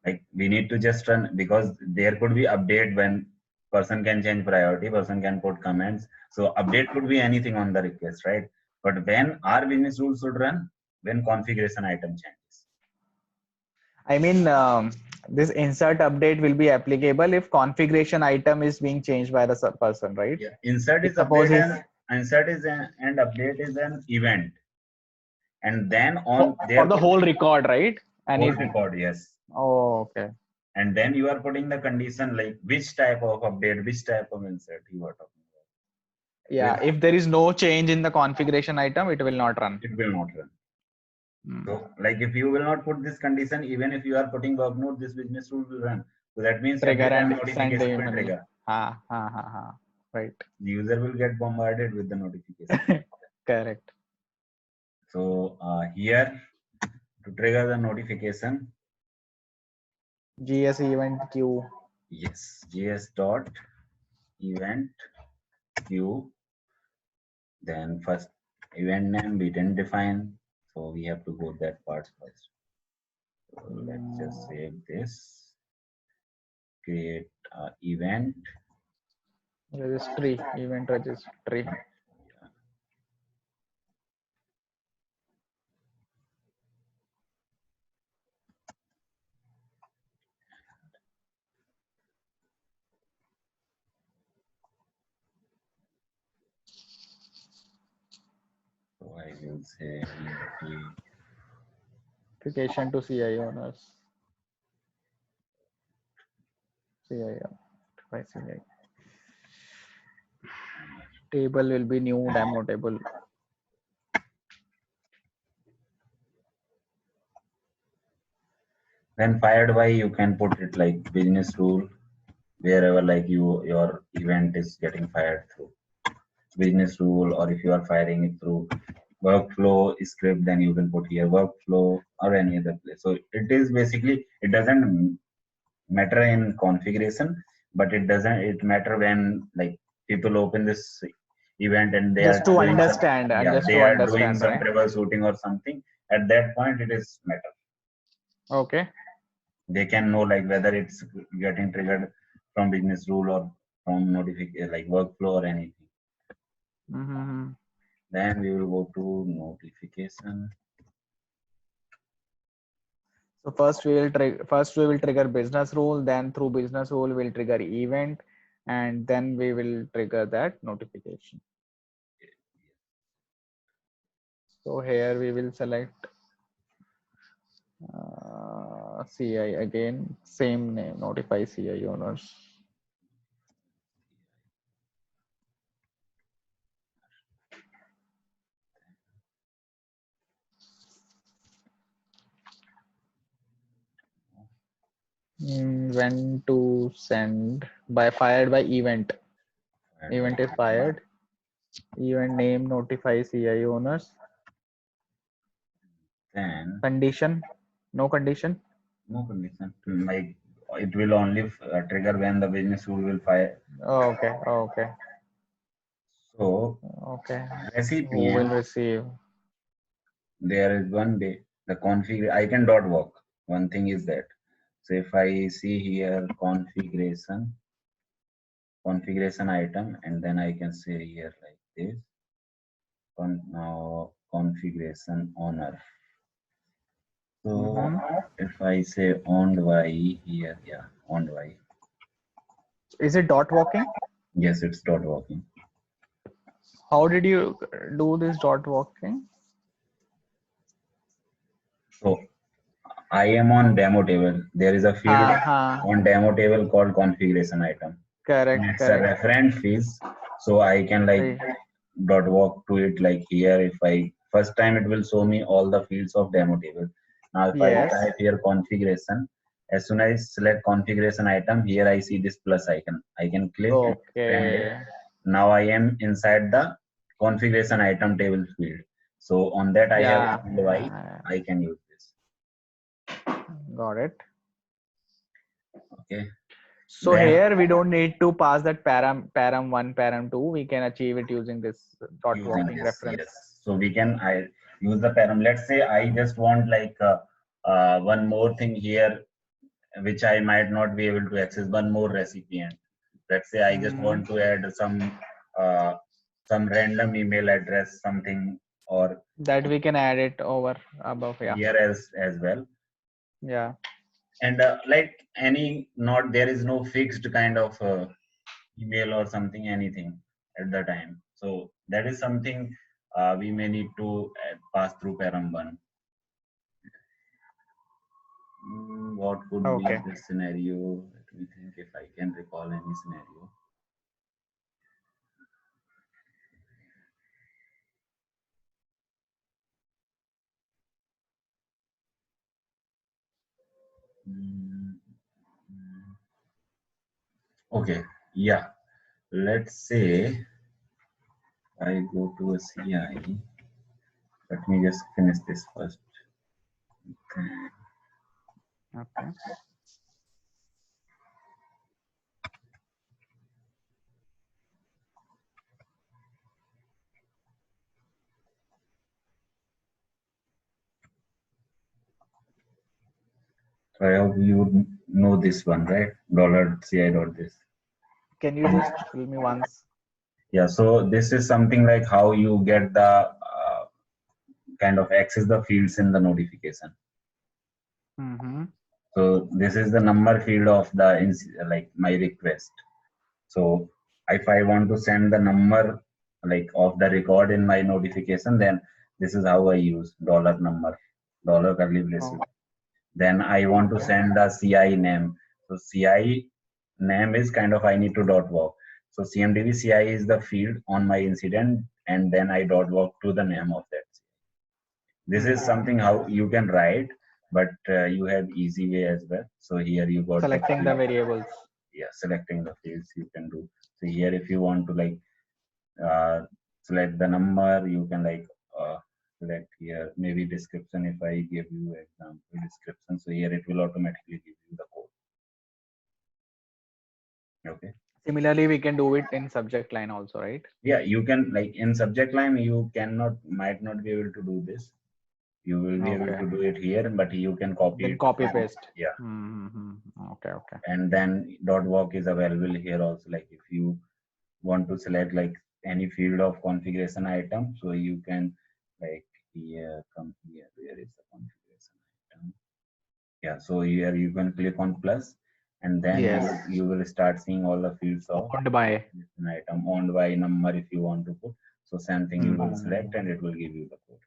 Like we need to just run because there could be update when person can change priority, person can put comments. So update could be anything on the request, right? But when our business rules should run, when configuration item changes. I mean, this insert update will be applicable if configuration item is being changed by the person, right? Yeah, insert If is suppose update he's and update is an event, and then for, on for there the could whole be record, right? And whole if record, yes. oh, okay. And then you are putting the condition like which type of update, which type of insert you are talking about. Yeah, if there is no change in the configuration item, it will not run. It will not run. So, like if you will not put this condition, even if you are putting work node, this business rule will run. So that means Trigger every time and send the notification will email. trigger. Right. The user will get bombarded with the notification. Correct. So here to trigger the notification, GS event queue. yes, gs dot event queue. Then first event name we didn't define, so we have to go that part first. So let's just save this. Create event Registry. Event registry. will say Notification to CI owners. CI by CI. Table will be new demo table. then fired by, you can put it like business rule, wherever like your event is getting fired through business rule, or if you are firing it through workflow script, then you can put here workflow or any other place. So it is basically, it doesn't matter in configuration, but it matter when like people open this event and they Just are to doing some, understand, yeah, just they to are doing understand, some right? troubleshooting or something. At that point, it is matter. Okay. They can know like whether it's getting triggered from business rule or from notification like workflow or anything. Mm-hmm. Then we will go to notification. So first we will trigger business rule, then through business rule we'll trigger event, and then we will trigger that notification. So here we will select CI again, same name, notify CI owners. When to send by fired by event. Event is fired. Event name notify CI owners. Then Condition, no condition. no condition. Like it will only trigger when the business rule will fire. Okay, okay, So okay. Who will recipient, receive? there is one day the config. I can dot work. One thing is that. So if I see here configuration item, and then I can say here like this. Now configuration owner. So if I say owned by here, yeah, owned by. Is it dot walking? Yes, it's dot working. How did you do this dot walking? So I am on demo table. There is a field on demo table called configuration item. Correct, And it's a correct. referent fields. So I can like dot walk to it like here. If I first time it will show me all the fields of demo table. Now if I type here configuration, as soon as I select configuration item, here I see this plus icon. I can click and expand it. Now I am inside the configuration item table field. So on that I have why I can use this. Got it. Okay. So then, here we don't need to pass that param 1, param 2. We can achieve it using this dot walking reference. Yes. So we can use the param. Let's say I just want like one more thing here, which I might not be able to access. One more recipient. Let's say I just want to add some random email address, something, or that we can add it over above. Yeah. Here as well. Yeah. And like any not, there is no fixed kind of email or something, anything at the time. So that is something we may need to pass through param 1. What could be the scenario? Let me think if I can recall any scenario. Okay, yeah. Let's say I go to a CI. Let me just finish this first. Okay. So I hope you know this one, right? $ci.this. Can you just fill me once? Yeah, so this is something like how you get the kind of access the fields in the notification. So this is the number field of the like my request. So if I want to send the number like of the record in my notification, then This is how I use dollar number, dollar curly braces. Then I want to send the CI name. So CI name is kind of I need to dot walk. So CMDB CI is the field on my incident, and then I dot walk to the name of that. This is something how you can write, but you have easy way as well. So here you got selecting the variables. Yeah, selecting the fields you can do. So here if you want to like select the number, you can like select here maybe description. If I give you example description, so here it will automatically give you the code. Okay. Similarly, we can do it in subject line also, right? Yeah, you can like in subject line you might not be able to do this. You will be able to do it here, but you can copy then it. Copy paste. Yeah. Okay. And then dot walk is available here also. Like if you want to select like any field of configuration item, so you can like here come here. Where is the configuration item? Yeah, so here you can click on plus, and then you will start seeing all the fields of owned by an item, owned by number if you want to put. So same thing you will select and it will give you the code.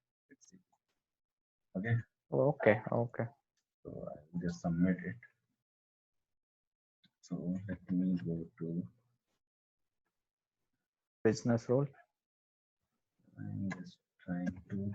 Okay. Okay. So I will just submit it. So let me go to business role. I'm just trying to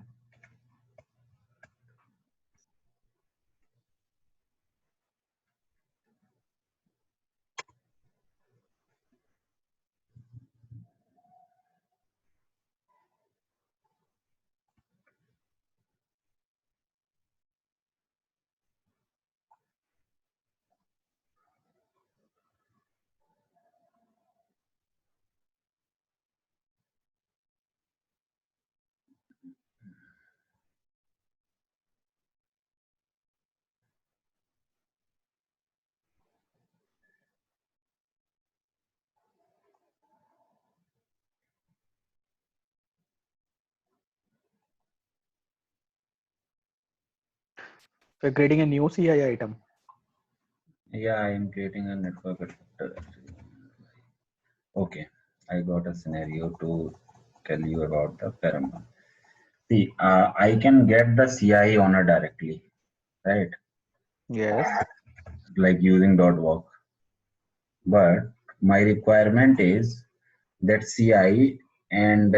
We're creating a new CI item. Yeah, I am creating a network adapter. Okay, I got a scenario to tell you about the Paramount. See, I can get the CI owner directly, right? Yes. Like using .walk. But my requirement is that CI and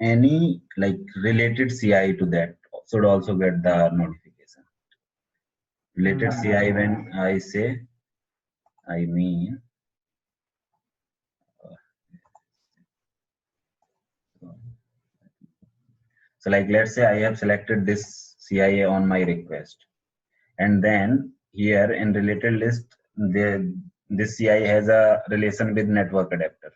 any like related CI to that should also get the notification. Related CI, when I say, I mean so like let's say I have selected this CIA on my request, and then here in related list this CI has a relation with network adapter.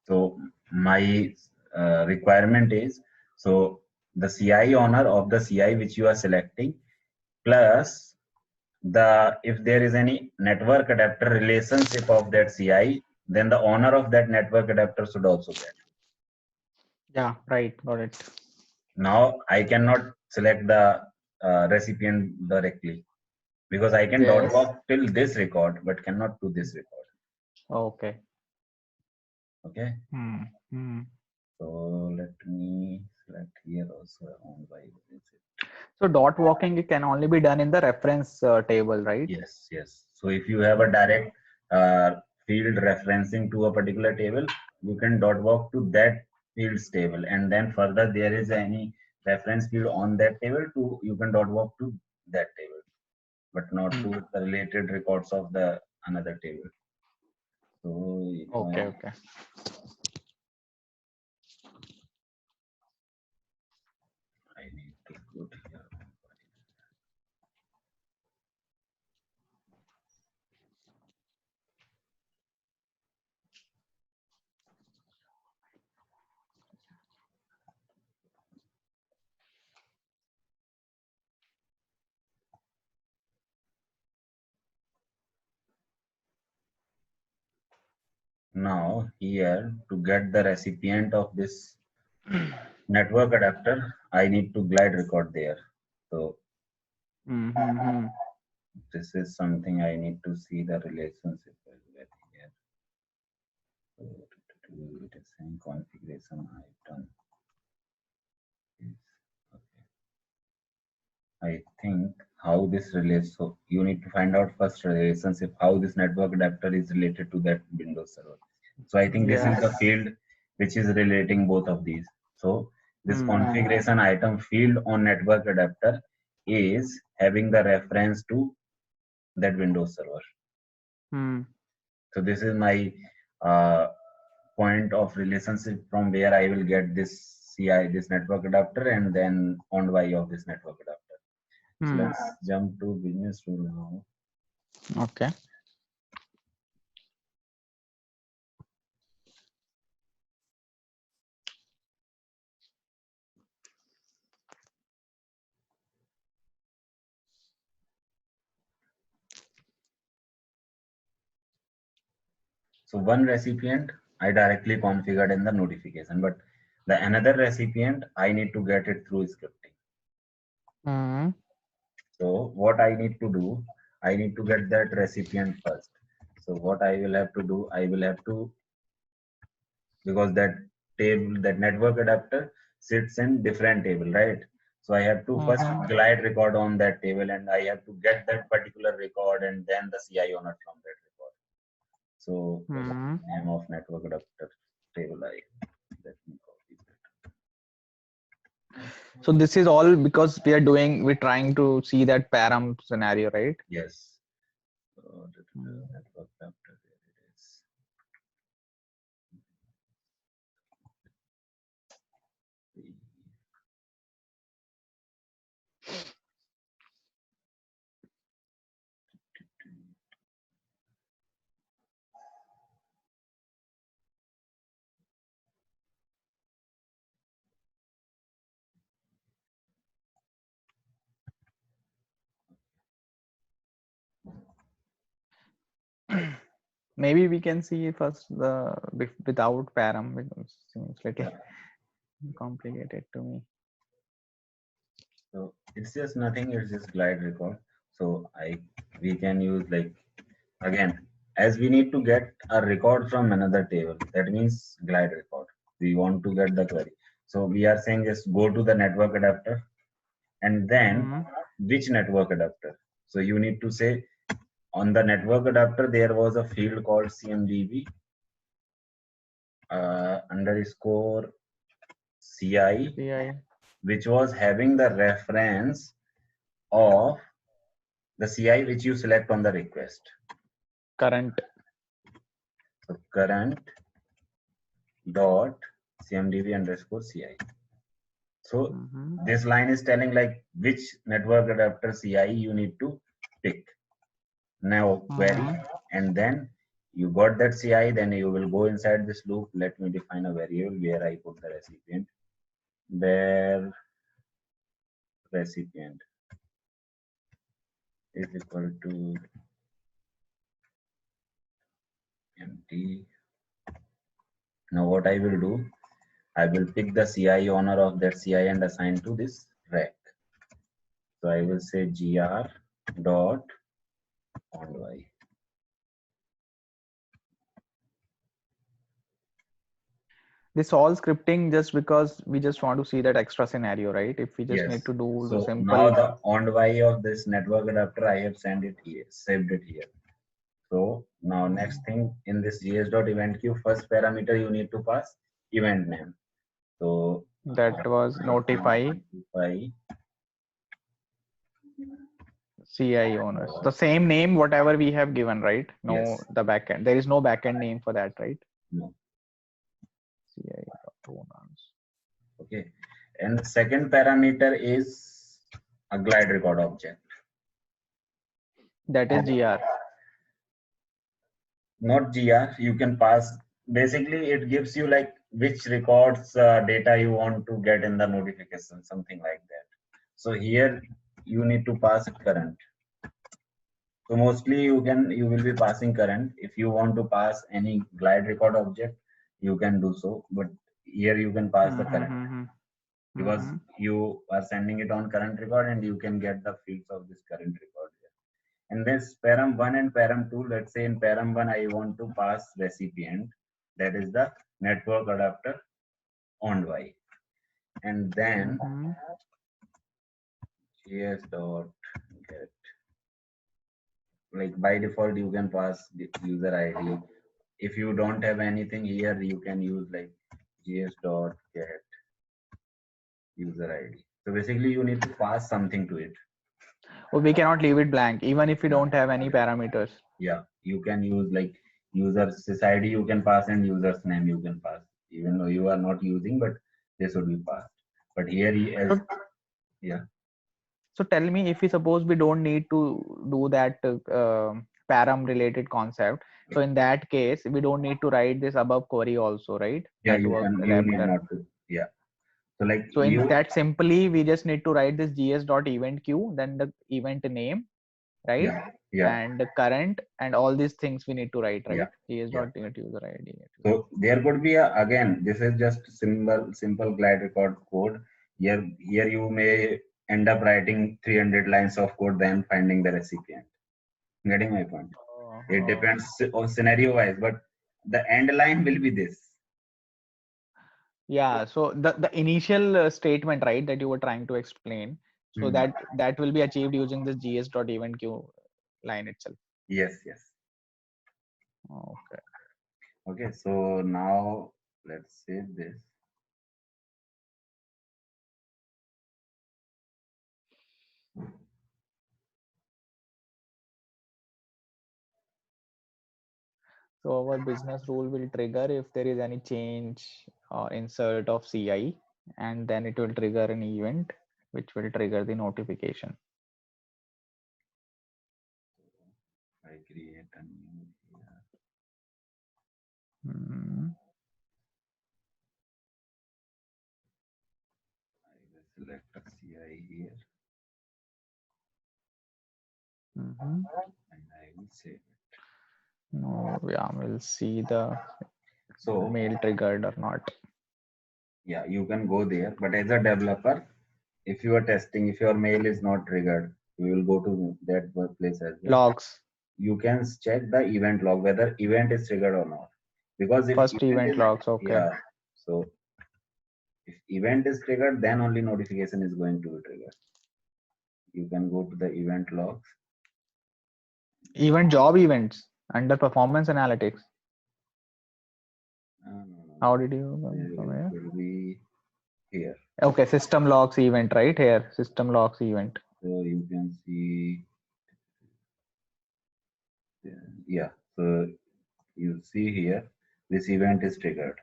So my requirement is, so the CI owner of the CI which you are selecting plus the if there is any network adapter relationship of that CI, then the owner of that network adapter should also get. Yeah, right, got it. Now I cannot select the recipient directly because I can dot walk till this record but cannot to this record. Okay. Okay. So let me select here also owned by. So dot walking can only be done in the reference table, right? Yes. So if you have a direct field referencing to a particular table, you can dot walk to that fields table, and then further there is any reference field on that table to you can dot walk to that table, but not to the related records of the another table. So okay. I need to go here. Now here to get the recipient of this network adapter, I need to glide record there. So this is something I need to see the relationship as well here. So, it is saying configuration item is okay. I think how this relates. So you need to find out first relationship how this network adapter is related to that Windows server. So I think this is the Yes. field which is relating both of these. So this Hmm. configuration item field on network adapter is having the reference to that Windows server. Hmm. So this is my uh, point of relationship from where I will get this CI, this network adapter, and then on Y of this network adapter. So Hmm. let's jump to business rule now. Okay. So one recipient I directly configured in the notification, but the another recipient I need to get it through scripting. Hmm. So what I need to do, I need to get that recipient first. So what I will have to do, I will have to, because that table, that network adapter sits in different table, right? So I have to first Hmm. glide record on that table, and I have to get that particular record and then the CI owner from that record. So Hmm. name of network adapter table, I let me copy that. So this is all because we're trying to see that param scenario, right? Yes. So Hmm. network adapter, there it is. Maybe we can see first the without param. It seems little Yeah. complicated to me. So it's just nothing, it's just glide record. So we can use like again, as we need to get a record from another table, that means glide record. We want to get the query. So we are saying just go to the network adapter and then Hmm. which network adapter. So you need to say on the network adapter there was a field called CMDB underscore CI, CI which was having the reference of the CI which you select on the request. current. So current dot CMDB underscore CI. So Hmm. this line is telling like which network adapter CI you need to pick. Now query, Hmm. and then you got that CI, then you will go inside this loop. Let me define a variable where I put the recipient. Where recipient is equal to empty. Now what I will do, I will pick the CI owner of that CI and assign to this rack. So I will say gr dot onY. This all scripting just because we just want to see that extra scenario, right? If we just need Yes. to do the So now simple. the onY of this network adapter, I have sent it here, saved it here. So now next thing in this gs.event queue, first parameter you need to pass event name. So That was notify notify CI owners. The same name, whatever we have given, right? No, yes, the backend. There is no backend name for that, right? no, CI owners. okay. And the second parameter is a glide record object. That is GR. Not gr, you can pass, basically it gives you like which records data you want to get in the notification, something like that. So here you need to pass current. So mostly you will be passing current. If you want to pass any glide record object, you can do so, but here you can pass the current Mm-hmm. because Mm-hmm. you are sending it on current record and you can get the fields of this current record here. And this param 1 and param 2, let's say in param 1, I want to pass recipient, that is the network adapter on Y. And then gs dot get, like by default, you can pass the user ID. If you don't have anything here, you can use like gs dot get user ID. So basically, you need to pass something to it. We cannot leave it blank, even if we don't have any parameters. Yeah, you can use like user sys you can pass and user's name you can pass, even though you are not using, but they should be passed. But here, as yeah. So tell me, if we suppose we don't need to do that param related concept, so in that case, we don't need to write this above query also, right? Yeah, Network you need adapter. not to. Yeah. So like So in that simply we just need to write this gs.event queue, then the event name, right? Yeah. And the current and all these things we need to write, right? Yeah. gs.event user ID. So there could be again, this is just simple glide record code. Here you may end up writing 300 lines of code, then finding the recipient. Getting my point? It depends on scenario wise, but the end line will be this. Yeah, so the initial statement, right, that you were trying to explain, so that will be achieved using this gs.event queue line itself. Yes. Okay, so now let's save this. So our business rule will trigger if there is any change or insert of CI, and then it will trigger an event which will trigger the notification. I create a new here. I will select a CI here. And I will save it. No, yeah, we'll see the mail triggered or not. Yeah, you can go there, but as a developer, if you are testing, if your mail is not triggered, you will go to that workplace as well. Logs. You can check the event log whether event is triggered or not. Because if first event logs, okay. Yeah, so if event is triggered, then only notification is going to be triggered. You can go to the event logs. Event job events under performance analytics. No. How did you come here? It will be here. Okay, system logs event, right here. System logs event. So you can see. Yeah. So you see here, this event is triggered.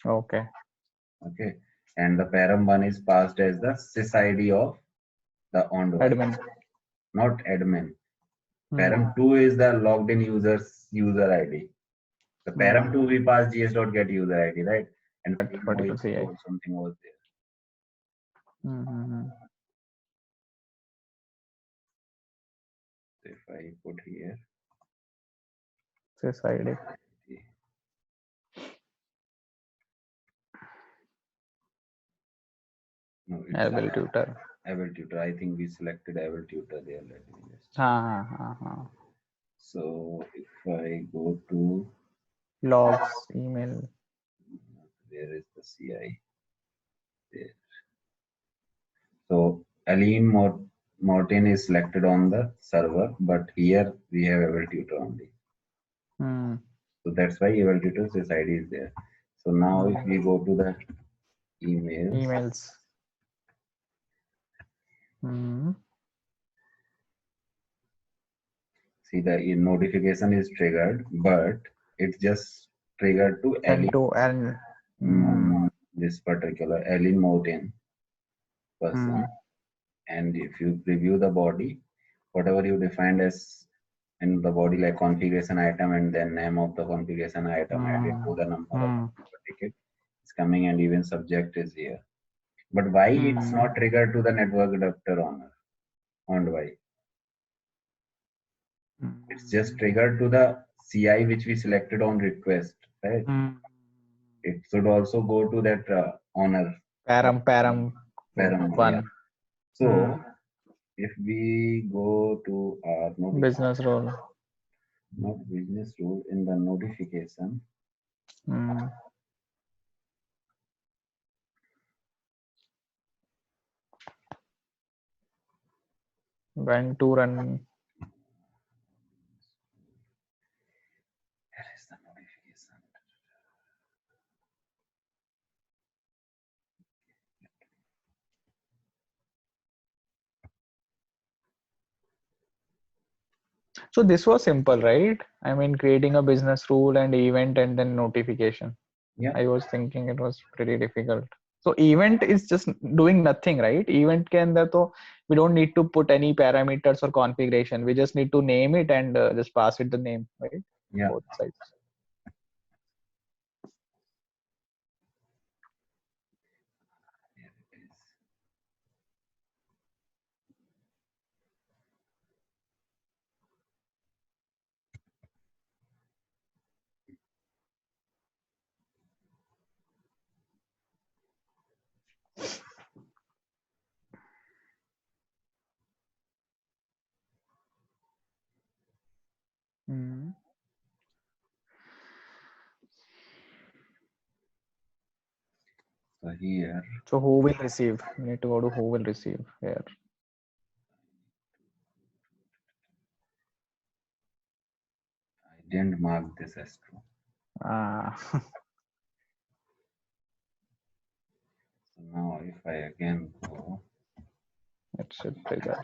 Okay. Okay. And the param one is passed as the sysID of the on device. Admin. Not admin. Param 2 is the logged in user's user ID. The param 2 we pass gs.get user ID, right? And particular CI. Something was there. If I put here sysID. No, Able tutor. Able tutor. I think we selected able tutor there. Let me just. So if I go to logs email, where is the CI? There. So Aline Morten is selected on the server, but here we have able tutor only. So that's why able tutor sysID is there. So now if we go to the emails. See, the notification is triggered, but it's just triggered to this particular Aline Morten person. And if you preview the body, whatever you defined as in the body, like configuration item and then name of the configuration item added to the number of the ticket is coming, and even subject is here. But why it's not triggered to the network adapter owner? On why? It's just triggered to the CI which we selected on request, right? It should also go to that owner. Param one. Yeah. So if we go to our Business rule. not business rule, in the notification, Hmm. When to run. where is the notification? So this was simple, right? I mean, creating a business rule and event and then notification. Yeah, I was thinking it was pretty difficult. So event is just doing nothing, right? Event can that तो we don't need to put any parameters or configuration. We just need to name it and just pass it the name, right? yeah. Both sides. Here it is. Hmm. So here, So who will receive? We need to go to who will receive here. I didn't mark this as true. Ah, So now if I again go, it should trigger.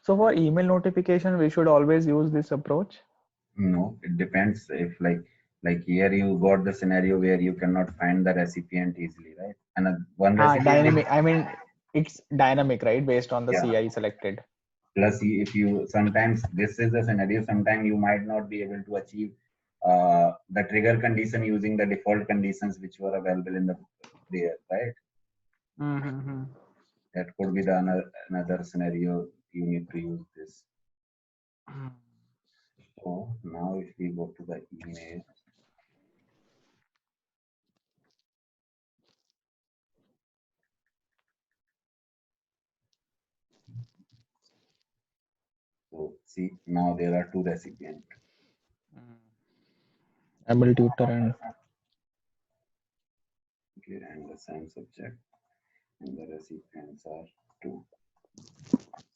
So for email notification, we should always use this approach. no, it depends. If like here you got the scenario where you cannot find the recipient easily, right? And one recipient is, Dynamic. I mean, it's dynamic, right? Based on the yeah. CI selected. Plus, if you sometimes this is the scenario, sometimes you might not be able to achieve the trigger condition using the default conditions which were available in the there, right? Mm-hmm. That could be the another scenario you need to use this. So now if we go to the email, so see now there are two recipients. Able tutor and Okay, and the same subject, and the recipients are two.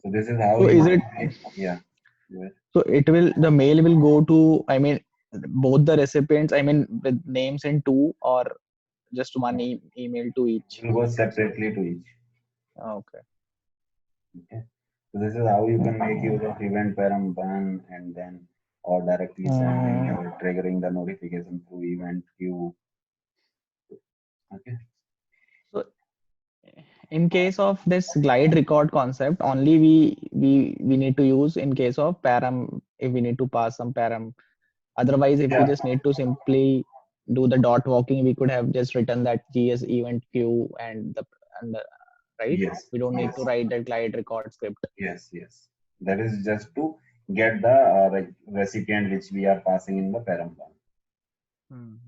So this is how so you is can it make, yeah. Yes. so it will the mail will go to I mean both the recipients I mean with names in two or just one email to each. Will go separately to each. Okay. Okay. So this is how you can make use of event param ban and then or directly sending or triggering the notification through event queue. Okay. So in case of this glide record concept, only we need to use in case of param if we need to pass some param. Otherwise, if we Yeah. just need to simply do the dot walking, we could have just written that GS event queue and the right. Yes. We don't need Yes. to write that glide record script. Yes. Yes. That is just to get the recipient which we are passing in the param ban.